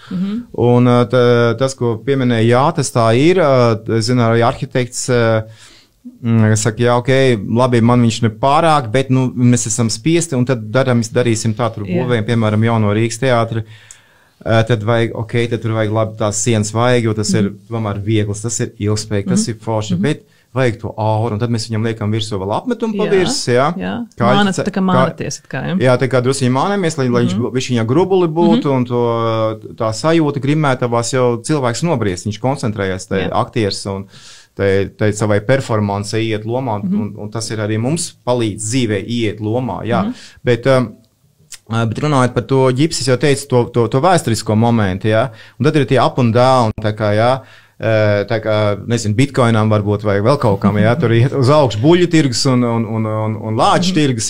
un tas, ko pieminēja, jā, tas tā ir. Zinu, arī arhitekts saka, labi, man viņš ne pārāk, bet mēs esam spiesti, un tad darīsim tā, tur būvējam, piemēram, jauno Rīgas teātri. Tad tur vajag labi tās sienas vajag, jo tas ir tomēr viegls, tas ir ilgspējīgi, tas ir forši, bet vajag to auru, un tad mēs viņam liekam virsū vēl apmetumu pa virs, Mānat, tā kā mānaties, Jā, tā kā drusku mānamies, lai viņš viņa grubuli būtu, un tā sajūta grimētavās jau cilvēks nobriest, viņš koncentrējas, aktieris, un tai savai performance iet lomā, un tas ir arī mums palīdz dzīvē iet lomā, bet runājot par to ģipsi, jau teicu to vēsturisko momentu, un tad ir tie up un down, tā kā, nezinu, bitcoinām varbūt vai vēl kaut kam, tur iet uz augšu buļļu tirgus un lāču tirgus,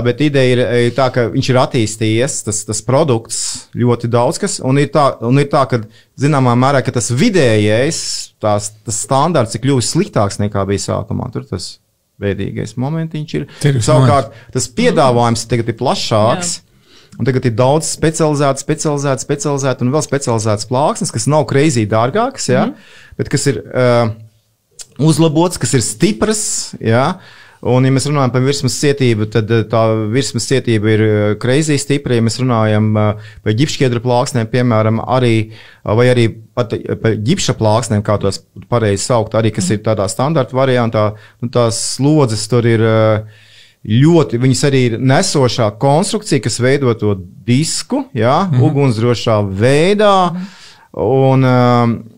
bet ideja ir tā, ka viņš ir attīstījies, tas produkts ļoti daudz kas, un ir tā, ka zināmā mērā, ka tas vidējais, tas standarts ir kļuvis sliktāks nekā bija sākumā, tur tas veidīgais momentiņš ir. Savukārt, tas piedāvājums tagad ir plašāks, un tagad ir daudz specializēts un vēl specializēts plāksnes, kas nav crazy dārgākas, bet kas ir uzlabots, kas ir stipras, un, ja mēs runājam par virsmas cietību, tad tā virsmas cietība ir crazy stipra, ja mēs runājam par ģipšķiedra plāksnēm, piemēram, vai arī pat par ģipša plāksnēm, kā tos pareizi saukt, arī, kas ir tādā standarta variantā, tās slodzes tur ir ļoti, viņas arī ir nesošā konstrukcija, kas veido to disku, ugunsdrošā veidā, un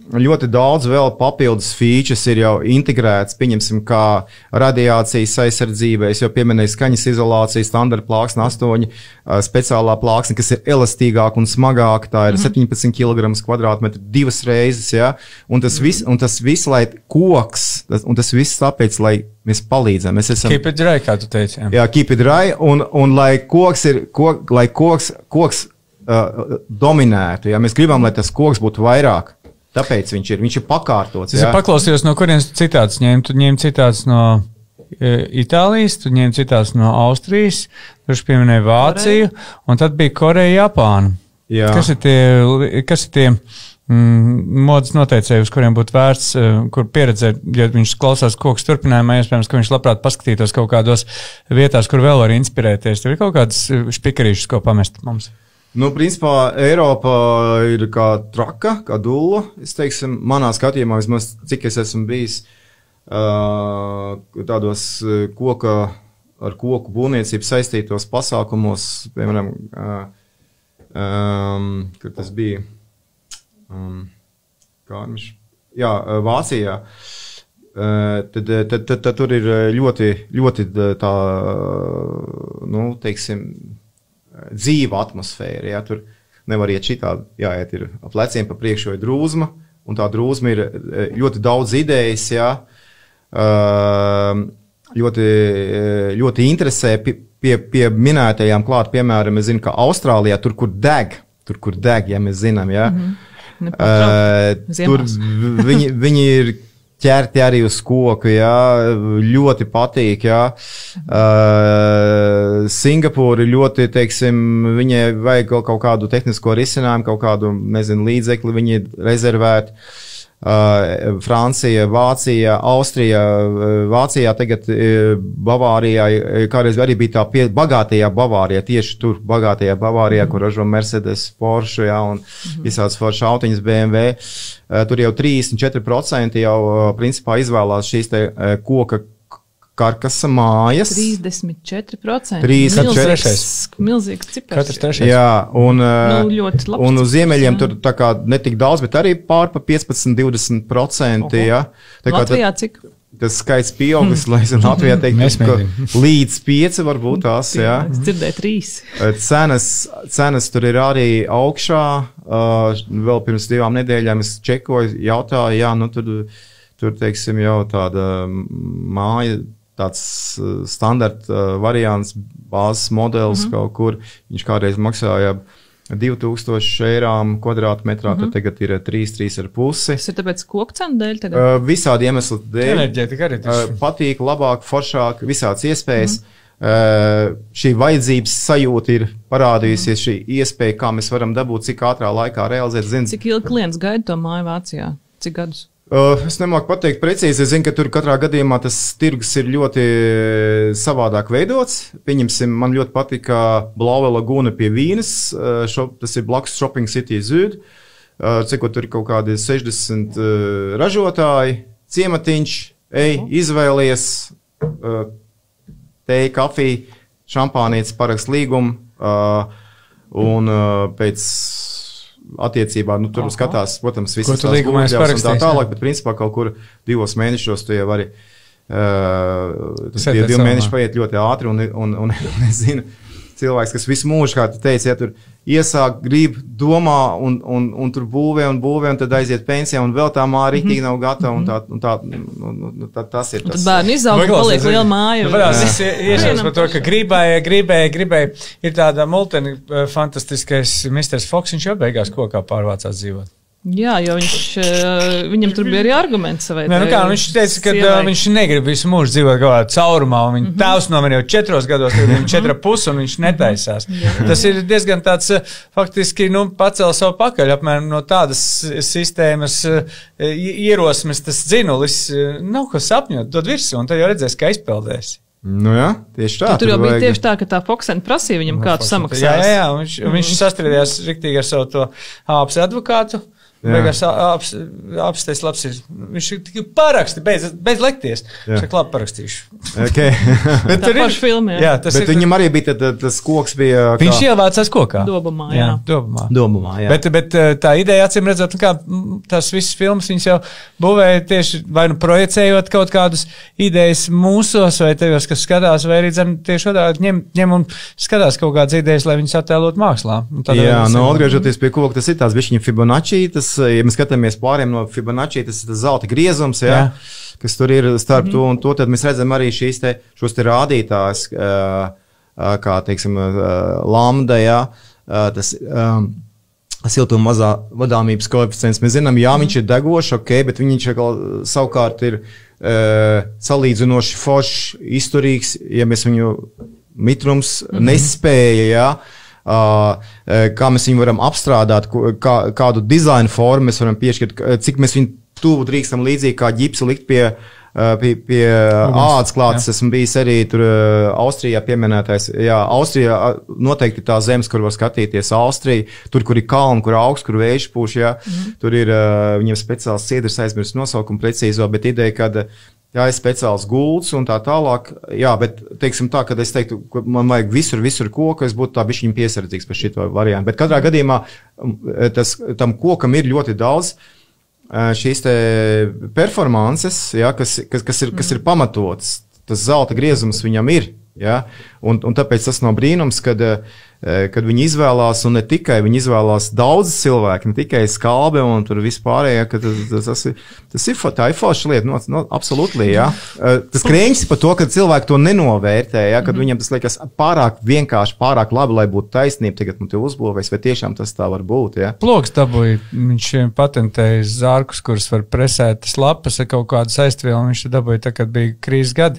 ļoti daudz vēl papildus features ir jau integrēts, pieņemsim, kā radiācijas aizsardzība, es jau pieminēju skaņas izolāciju, standarta plāksne 8, speciālā plāksne, kas ir elastīgāka un smagāka, tā ir 17 kg kvadrātmetru 2 reizes, un tas viss, lai koks, un tas viss tāpēc, lai mēs palīdzam. Mēs esam, keep it dry, kā tu teici. Jā, keep it dry, un lai koks dominētu, mēs gribam, lai tas koks būtu vairāk. Tāpēc viņš ir pakārtots. Es paklausījos, no kurienes citāts ņēmu. Tu ņēmi citāts no Itālijas, tu ņēmi citāts no Austrijas, tu pieminēji Vāciju, un tad bija Koreja, Japāna. Jā. Kas ir tie modas noteicēji, uz kuriem būtu vērts, kur pieredzēt, ja viņš klausās koks turpinājumā, iespējams, ka viņš labprāt paskatītos kaut kādos vietās, kur vēl var inspirēties. Tev ir kaut kādas špikarīšas, ko pamest mums? Principā Eiropa ir kā traka, kā dulla. Es teiksim, manā skatījumā, vismaz cik es esmu bijis tādos ar koku būvniecību saistītos pasākumos, piemēram, kur tas bija Kārmiš, Vācijā, tad tur ir ļoti tā, teiksim, dzīva atmosfēra, tur nevar iet šitādi, jāiet ir ap pleciem pa priekšu vai drūzma, un tā drūzma ir ļoti daudz idejas, ļoti interesē pie minētajām klāt, piemēram, es zinu, ka Austrālijā tur, kur deg, mēs zinām, tur viņi ir ķerti arī uz koku, jā, ļoti patīk, jā. Singapūra ļoti, teiksim, viņai vajag kaut kādu tehnisko risinājumu, kaut kādu, nezinu, līdzekli, viņi rezervēti. Francija, Vācija, Austrija, Vācijā tagad Bavārijā, kādreiz arī bija tā bagātajā Bavārijā, tieši tur bagātajā Bavārijā, kur ražo Mercedes, Porsche, jā, un visāds Porsche autiņas BMW. Tur jau 34% jau principā izvēlās šīs te koka karkasa mājas. 34%. 34%. Milzīgs cipars. Katrs trešais. Jā, un, ļoti labs un uz ziemeļiem jā. Tur tā kā netik daudz, bet arī pār pa 15-20%. Jā. Tā kā Latvijā cik? Tas skaits pieaugas, lai es Latvijā teiktu, ka līdz 5 varbūt tās, jā. Es dzirdēju 3. Cenas tur ir arī augšā. Vēl pirms 2 nedēļām es čekoju, jautāju, jā, nu tur teiksim, jau tāda māja, tāds standarta variants, bāzes modelis kaut kur. Viņš kādreiz maksāja 2000 eirām kvadrātmetrā, tad tagad ir 3,5. Tas ir tāpēc koku cenu dēļ tagad? Visādi iemesli dēļ. Enerģētika arī tas. Patīk, labāk, foršāk, visāds iespējas. Šī vajadzības sajūta ir parādījusies, šī iespēja, kā mēs varam dabūt, cik ātrā laikā realizēt. Cik ilgi klients gaida to māju Vācijā? Cik gadus? Es nemāku pateikt precīzi. Es zinu, ka tur katrā gadījumā tas tirgus ir ļoti savādāk veidots. Pieņemsim, man ļoti patika Blaue Laguna pie Vīnes. Tas ir blakus Shopping City Süd. Cik tur ir kaut kādi 60 ražotāji, ciematiņš, izvēlies, teja, kafija, šampānietis, parakst līgumu, un pēc attiecībā, nu, tur skatās, protams, visas tās gūļļās un tā tālāk, bet principā kaut kur 2 mēnešos tu jau vari, tas 2 mēneši paiet ļoti ātri, un es zinu, cilvēks, kas visu mūžu, kā tu teici, ja tur iesāk, grib, domā, un tur būvē, un tad aiziet pensijā, un vēl tā māja rīktīgi nav gatava, un tā tas ir tas. Tad bērni izaug, paliek liela māja. Es iesaistos par to, ka gribēja, ir tāda multeni fantastiskais Mr. Fox, viņš jau beigās kokā pārvācās dzīvot. Jā, jo viņam tur bija arī argumenti savai. Nē, nu kā, viņš teica, ka viņš negrib visu mūžu dzīvot kaut kādā caurumā, un viņa tēvs nomira jau 4 gados, tad viņam 4,5, un viņš netaisās. Tas ir diezgan tāds, faktiski, nu, pacēl savu pakaļ, apmēram no tādas sistēmas ierosmes, tas dzinulis, nav ko sapņot, dod virsū, un tad jau redzēs, ka izpeldēs. Nu jā, tieši tā. Tur jau bija tieši tā, ka tā Foksena prasīja viņam kādu samaksās. Jā, viņš sastrādījās riktīgi ar savu to āpsi advokātu. Beigās apstais labs ir. Viņš ir tikai paraksti, beidz lekties. Viņš ir labi parakstījuši. Okay. Bet tur ir filmē. Jā, bet viņam arī bija tas koks bija. Viņš ievācās kokā. Dobumā, jā. Dobumā, jā. Bet tā ideja, acīm redzot, kā tās visas filmas, viņas jau būvēja tieši vai nu projicējot kaut kādus idejas mūsos vai tevos, kas skatās, vai arī tieši otrādi ņem un skatās kaut kādas idejas, lai viņas attēlot mākslā. Jā, atgriežoties pie koka, tas ir tās bišķiņa Fibonacci, ja mēs skatāmies pāriem no Fibonacci, tas ir tas zelta griezums, jā, kas tur ir starp to un to, tad mēs redzam arī šos te rādītājus, kā, teiksim, lambda, jā, tas siltuma mazā vadāmības koeficients. Mēs zinām, jā, viņš ir degošs, ok, bet viņš savukārt ir salīdzinoši foršs, izturīgs, ja mēs viņu mitrums nespēja, jā. Kā mēs viņu varam apstrādāt, kādu dizaina formu mēs varam piešķirt, cik mēs viņu tuvu drīkstam līdzīgi kā ģipsi likt pie ādas klātes. Esmu bijis arī tur Austrijā pieminētais. Jā, Austrijā noteikti tā zemes, kur var skatīties Austrija, tur, kur ir kalni, kur augsts, kur vējš pūš, jā. Tur ir viņiem speciāls ciedrs, aizmirst nosaukumu precīzo, bet ideja, kad jā, ir speciāls gults un tā tālāk. Jā, bet, teiksim tā, kad es teiktu, ka man vajag visur koku, es būtu tā bišķiņ piesardzīgs par šito variantu. Bet katrā gadījumā tam kokam ir ļoti daudz šīs te performances, jā, kas ir pamatots. Tas zelta griezums viņam ir. Ja? Un tāpēc tas nav brīnums, kad kad viņi izvēlās, un ne tikai viņi izvēlās daudz cilvēku, ne tikai skalbe un tur vispārējā, ka tas ir tā ir forša lieta, absolūti, jā. Tas krēņķis par to, ka cilvēki to nenovērtē, jā, kad viņam tas liekas pārāk vienkārši, pārāk labi, lai būtu taisnība, tagad man te uzbūvēs, vai tiešām tas tā var būt, jā. Ploks dabūja, viņš patentēja zārkus, kurus var presēt lapas ar kaut kādu saistvielu, un viņš dabūja tā, kad bija krīzes gadi,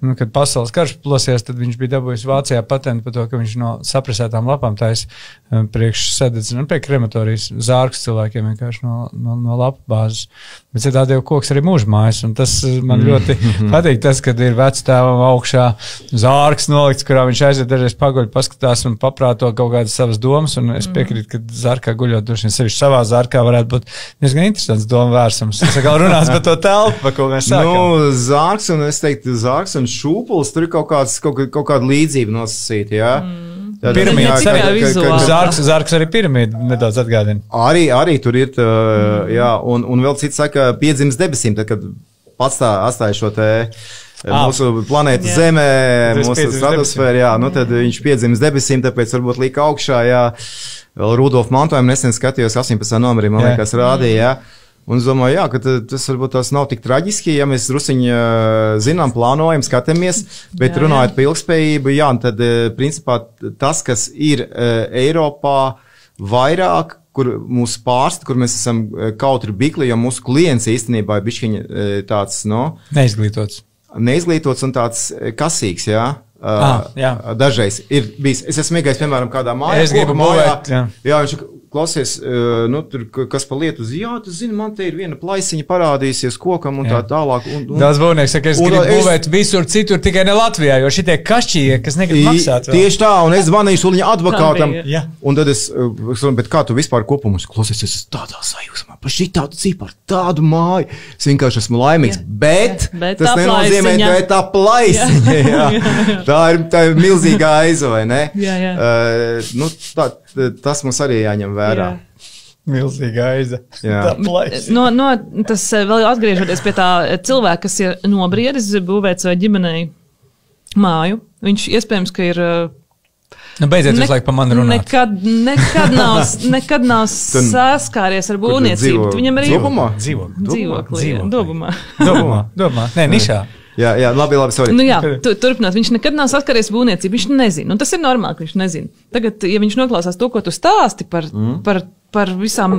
un kad pasaules karš plosies, tad viņš bija dabūjis Vācijā patentu par to, ka viņš no sapresētām lapām taisa priekš sededzina, pie krematorijas zārkus cilvēkiem vienkārši no lapu bāzes. Bet citādi jau koks arī mūža mājas, un tas man ļoti patīk tas, kad ir vectēvam augšā zārks nolikts, kurā viņš aiziet dažreiz paguļ, paskatās un paprāto kaut kādas savas domas, un es piekrītu, ka zārkā guļot, droši vien sevišķi savā zārkā varētu būt diezgan interesants doma vērsums. Tas atkal runās par to telpu, par ko mēs sākam. Zārks, un es teiktu, zārks un šūpulis, tur ir kaut kāda līdzība nosacīta, jā. Zārks arī piramīdu nedaudz atgādina. Arī tur ir, jā, un vēl cits saka, piedzims debesīm, tad, kad pats atstāja šo te mūsu planētu Zemē, mūsu stratosfēru, jā, nu tad viņš piedzims debesīm, tāpēc varbūt līka augšā, jā. Vēl Rudolfa mantojumu nesen skatījos 18. nomerī, man liekas, rādīja, jā. Un es domāju, jā, ka tas varbūt tās nav tik traģiski, ja mēs drusiņi zinām, plānojam, skatāmies, bet runājot par ilgspējību, jā, un tad principā tas, kas ir Eiropā vairāk, kur mūsu pārsta, kur mēs esam kautri bikli, jo mūsu klients īstenībā ir bišķiņa tāds, neizglītots un tāds kasīgs, jā. Jā. Dažreiz ir bijis, es esmu iegājis, piemēram, kādā mājā, es gribu būvēt, jā, viņš klausies, nu, tur, kas pa lietu uz, jā, tu zini, man te ir viena plaisiņa parādīsies kokam un tā tālāk. Daudz būvnieks saka, es gribu būvēt visur citur, tikai ne Latvijā, jo šitie kašķīgie, kas negrib maksāt. Tieši tā, un es zvanīju Suliņa advokātam, un tad es, bet kā tu vispār kopumus, klausies, es tādā sajūsmā, pa šitādu ciparu, tādu māju, es vienkārši esmu laimīgs, bet tas nenozīmē, ka ir tā plaisiņa, jā. Tā ir milzīga aiza, vai ne? Nu, tas mums arī jāņem vērā. Milzīga aiza. Tas vēl atgriežoties pie tā cilvēka, kas ir nobriedis būvēt savai ģimenei māju, viņš iespējams, ka ir beidziet visu laiku pa mani runāt. Nekad nav saskāries ar būvniecību. Viņam arī Dzīvoklī. Dobumā. Nē, nišā. Jā, labi, sorry. Nu jā, turpināt, viņš nekad nav saskaries būvniecību, viņš nezina, un tas ir normāli, ka viņš nezina. Tagad, ja viņš noklausās to, ko tu stāsti par visām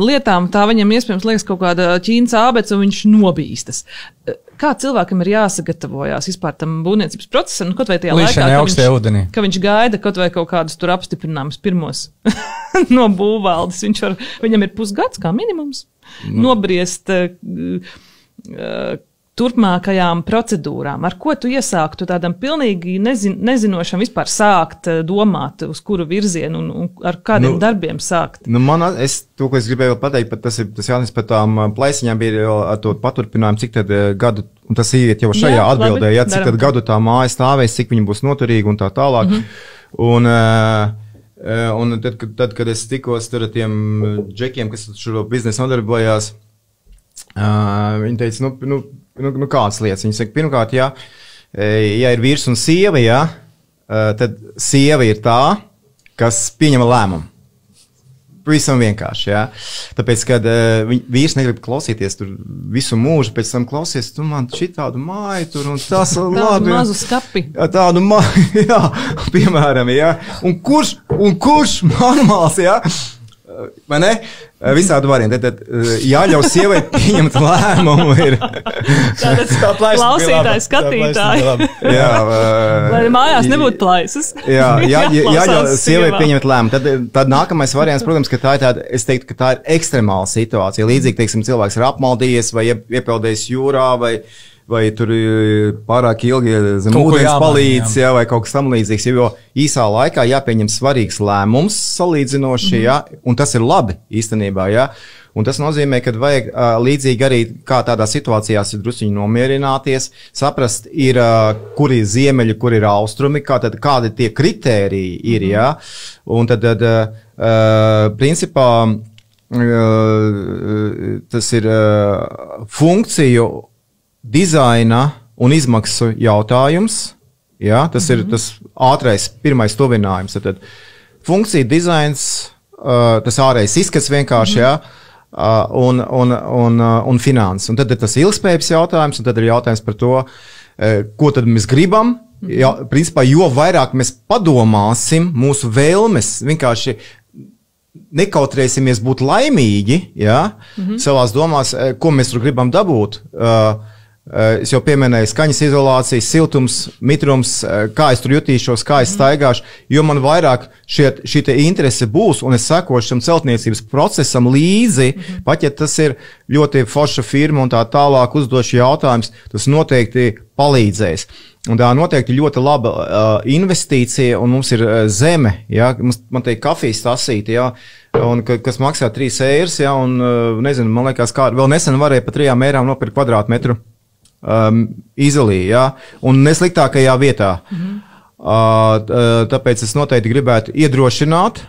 lietām, tā viņam iespējams liekas kaut kāda Ķīnas ābec, un viņš nobīstas. Kā cilvēkam ir jāsagatavojās vispār tam būvniecības procesam, kaut vai tajā laikā, ka viņš gaida kaut vai kaut kādus tur apstiprinājumus pirmos no būvvaldes, viņam ir pusgads kā minimums nobriest turpmākajām procedūrām. Ar ko tu iesāktu tādam pilnīgi nezinošam vispār sākt domāt, uz kuru virzienu un ar kādiem darbiem sākt? Nu, to, ko es gribēju vēl pateikt, tas jautājums par tām plaisiņām bija ar to paturpinājumu, cik tad gadu, un tas iet jau šajā atbildē, cik tad gadu tā māja stāvēs, cik viņa būs noturīga un tā tālāk. Un tad, kad es tikos tur ar tiem džekiem, kas šo biznesu nodarbojās, viņi teica, nu kādas lietas. Viņi saka, pirmkārt, ja ir vīrs un sieva, tad sieva ir tā, kas pieņem lēmumu. Pavisam vienkārši, jā. Tāpēc, kad vīrs negrib klausīties tur visu mūžu, pēc tam klausies, tu man šitādu māju tur un tas labi. Tādu mazu skapi. Jā, tādu māju, jā, piemēram, jā. Un kurš normāls, jā? Vai ne? Visādi varianti. Tad jāļauj sievai pieņemt lēmumu. Klausītāji, skatītāji. Lai mājās nebūtu plaisas. Jāļauj sievai pieņemt lēmumu. Tad nākamais variants, protams, ka tā ir tāda, es teiktu, ka tā ir ekstremāla situācija. Līdzīgi, teiksim, cilvēks ir apmaldījies vai iepeldējis jūrā vai tur pārāk ilgi zem ūdens palīdz, vai kaut kas tam līdzīgs, jo īsā laikā jāpieņem svarīgs lēmums salīdzinoši, un tas ir labi īstenībā, un tas nozīmē, ka vajag līdzīgi arī kā tādā situācijās ir drusciņi nomierināties, saprast ir, kur ir ziemeļi, kur ir austrumi, kādi tie kritēriji ir, un tad principā tas ir funkciju dizaina un izmaksu jautājums, Ja? Tas ir tas ātrais pirmais tuvinājums. Tad funkcija, dizains, tas ārējais izskats vienkārši, ja? Un finanses. Un tad ir tas ilgspējības jautājums, un tad ir jautājums par to, ko tad mēs gribam. Ja, principā, jo vairāk mēs padomāsim, mūsu vēlmes vienkārši nekautrēsimies būt laimīgi, ja, savās domās, ko mēs tur gribam dabūt. Es jau pieminēju skaņas izolācijas, siltums, mitrums, kā es tur jutīšos, kā es staigāšu, jo man vairāk šī interese būs, un es sekošu šim celtniecības procesam līdzi, pat ja tas ir ļoti forša firma un tā tālāk uzdošu jautājums, tas noteikti palīdzēs. Un tā noteikti ļoti laba investīcija, un mums ir zeme, ja, man teikt kafijas tasīti, ja, un, kas maksā 3 €, ja, un nezinu, man liekas, kā vēl nesen varēja pa 3 € nopirkt kvadrātmetru izolī, ja, un nesliktākajā vietā. Tāpēc es noteikti gribētu iedrošināt,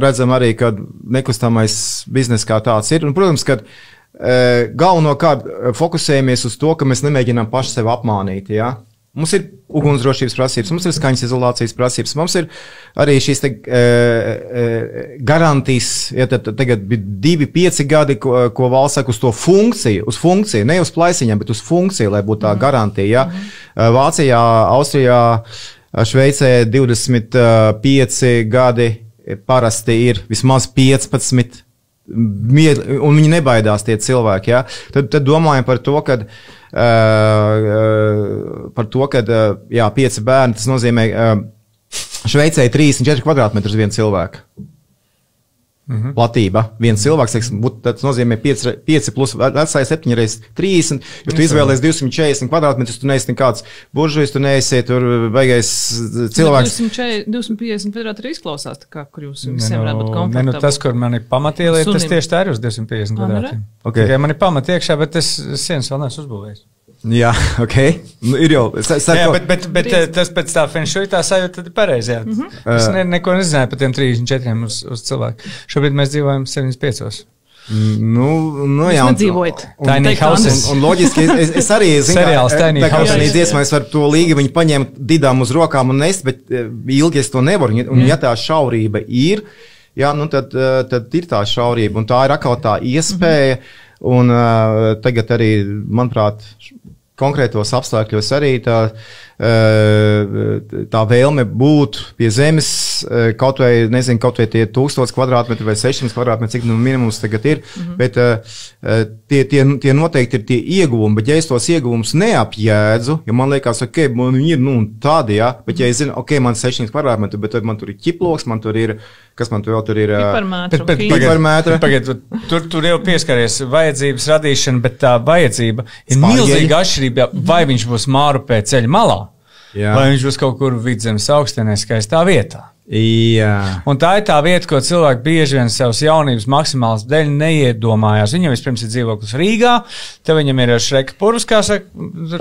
redzam arī, ka nekustamais biznes kā tāds ir, un, protams, ka galvenokārt fokusējamies uz to, ka mēs nemēģinām paši sevi apmānīt. Ja? Mums ir ugunsdrošības prasības, mums ir skaņas izolācijas prasības, mums ir arī šīs garantijas, ja tagad bija 2-5 gadi, ko valsts saka uz to funkciju, ne uz plaisiņām, bet uz funkciju, lai būtu tā garantija. Ja? Vācijā, Austrijā, Šveicē 25 gadi parasti ir vismaz 15. Un viņi nebaidās tie cilvēki, ja? Tad domājam par to, ka jā, 5 bērni, tas nozīmē Šveicē 34 kvadrātmetri uz vienu cilvēku. Platība. Viens cilvēks, tas nozīmē 5 plus vecāji 7 reiz 30, jo tu izvēlies 240 kvadrātmetrus, tu neesi nekāds buržujs, tu neesi tur beigais cilvēks. 250 kvadrātmetri izklausās, tā kā, kur jūs visiem varētu būt komfortabli. Tas, kur man ir pamatieliet, tas tieši tā ir uz 250 kvadrātmetriem. Okay. Man ir pamatiekšā, bet es sienas vēl neesmu uzbūvējis. Jā, ok. Ir jau. Jā, bet tas pēc tā fenšuja tā sajūta tad ir pareizi. Es neko nezināju par tiem 34 uz cilvēku. Šobrīd mēs dzīvojam 75. Jā, nedzīvojat. Tiny houses. Un loģiski, es arī zinu, tā kā dziesmā es varu to līgi viņu paņemt didām uz rokām un nest, bet ilgi es to nevaru. Un ja tā šaurība ir, jā, nu tad ir tā šaurība. Un tā ir atkal tā iespēja. Un tagad arī, manuprāt, konkrētos apstākļos arī tā vēlme būt pie zemes, kaut vai tie 1000 kvadrātmetri vai 600 kvadrātmetri, cik minimums tagad ir, bet tie noteikti ir tie ieguvumi, bet ja es tos ieguvumus neapjēdzu, ja man liekas, ok, man ir, tādi, ja, bet ja es zinu, ok, man 600 kvadrātmetri, bet man tur ir ķiploks, man tur ir, kas man tur vēl tur ir? Piparmētra. Tur jau pieskaries vajadzības radīšana, bet tā vajadzība ir milzīga atšķirība, vai viņš būs Mārupē ceļa malā, vai viņš būs kaut kur Vidzemes augstienē skaistā vietā. Jā. Un tā ir tā vieta, ko cilvēki bieži vien savas jaunības maksimālas dēļ neiedomājās. Viņam vispirms ir dzīvoklis Rīgā, tad viņam ir Šreka purvs, kā saka,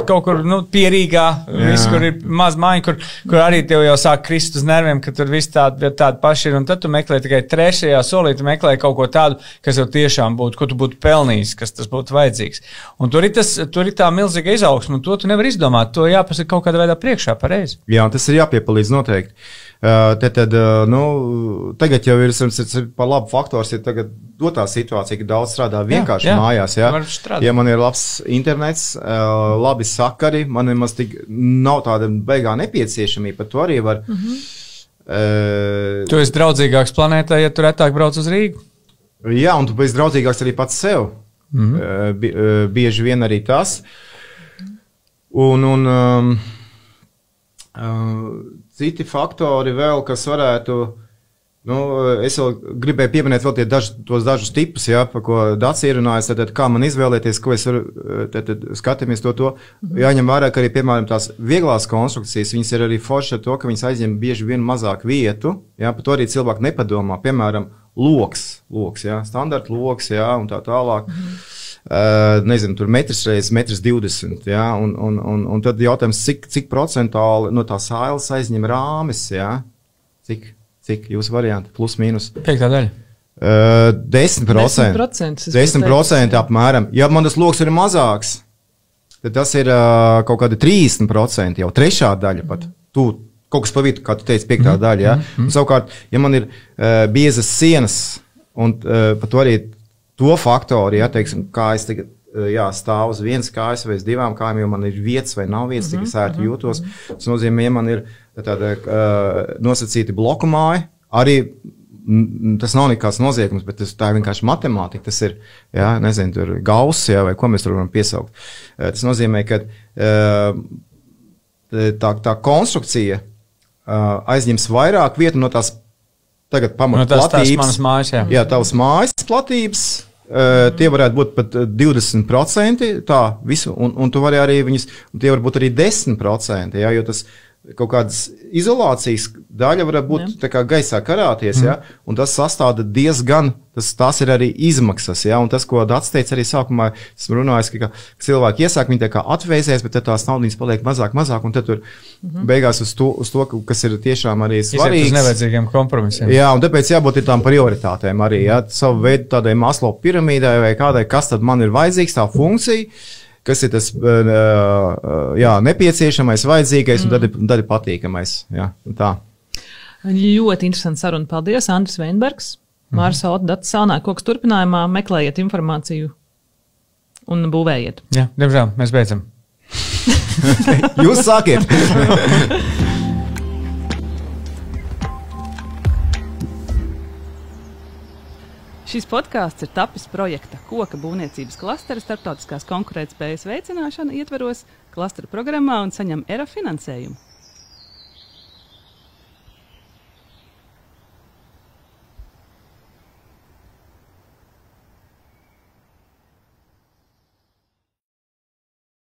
kaut kur pie Rīgā, viss, kur ir maz māja, kur arī tev jau sāk krist uz nerviem, ka tur viss tādi paši ir, un tad tu meklē tikai trešajā solī, tu meklē kaut ko tādu, kas jau tiešām būtu, ko tu būtu pelnījis, kas tas būtu vajadzīgs. Un tur ir tā milzīga izaugsme, un to tu nevar izdomāt, to jāpasaka kaut kādā veidā priekšā pareizi. Jā, tas ir jāpiepalīdz noteikti. Tagad jau ir par labu faktors, ir tagad dotā situācija, ka daudz strādā vienkārši mājās. Ja man ir labs internets, labi sakari, man nemaz tik nav tāda beigā nepieciešamība, par to arī var. Tu esi draudzīgāks planētā, ja tu retāk brauc uz Rīgu? Jā, un tu esi draudzīgāks arī pats sev. Bieži vien arī tas. Citi faktori vēl, kas varētu, es vēl gribēju pieminēt vēl tos dažus tipus, par ko Dats ierunājas, tad kā man izvēlēties, ko es varu, tad skatāmies to. Jāņem vērā, ka arī, piemēram, tās vieglās konstrukcijas, viņas ir arī forši ar to, ka viņas aizņem bieži vien mazāk vietu, par to arī cilvēki nepadomā, piemēram, loks, standarta loks, un tā tālāk. Nezinu, tur metrs reiz 1,20 m, un tad jautājums, cik procentāli no tā sailes aizņem rāmes, cik jūs varianti, plus mīnus? 5/5. 10% apmēram. Ja man tas loks ir mazāks, tad tas ir kaut kādi 30%, jau trešā daļa pat. Kaut kas pa vidu, kā tu teici, 5. daļa. Ja? Un savukārt, ja man ir biezas sienas, un par to arī to faktori, ja, teiksim, kā es tagad stāv uz vienas kājas vai uz 2 kājām, jo man ir vietas vai nav vietas, cik es ērti jūtos. Tas nozīmē, ja man ir tāda nosacīta bloku māja, arī tas nav nekāds noziegums, bet tā ir vienkārši matemātika. Tas ir, nezinu, tur Gauss, vai ko mēs tur varam piesaukt. Tas nozīmē, ka tā konstrukcija aizņems vairāk vietu no tās tagad pamatplatības. No tās mājas, jā, tavas mājas platības. Tie varētu būt pat 20%, tā visu, un tu vari arī viņus, un tie var būt arī 10%, jo tas kaut kādas izolācijas daļa var būt tā kā gaisā karāties, un tas sastāda diezgan, tās ir arī izmaksas, un tas, ko Dats teica arī sākumā, esmu runājis, ka cilvēki iesāk, viņi tā kā atvēsies, bet tad tās naudiņas paliek mazāk, un tad tur beigās uz to, kas ir tiešām arī svarīgs. Uz nevajadzīgiem kompromisiem. Jā, un tāpēc jābūt ir tām prioritātēm arī, savu veidu tādai Maslow piramīdai vai kādai, kas tad man ir vajadzīgs, tā funkcija, kas ir tas nepieciešamais, vajadzīgais un tad ir patīkamais. Jā, tā. Ļoti interesanti saruna. Paldies, Andris Veinbergs, Māris Ota, Dats Salnāk. Koks turpinājumā meklējiet informāciju un būvējiet. Jā, diemžēl, mēs beidzam. Jūs sākiet! Šis podkāsts ir tapis projekta Koka būvniecības klastera starptautiskās konkurētspējas veicināšana ietveros klastera programmā un saņem ERA finansējumu.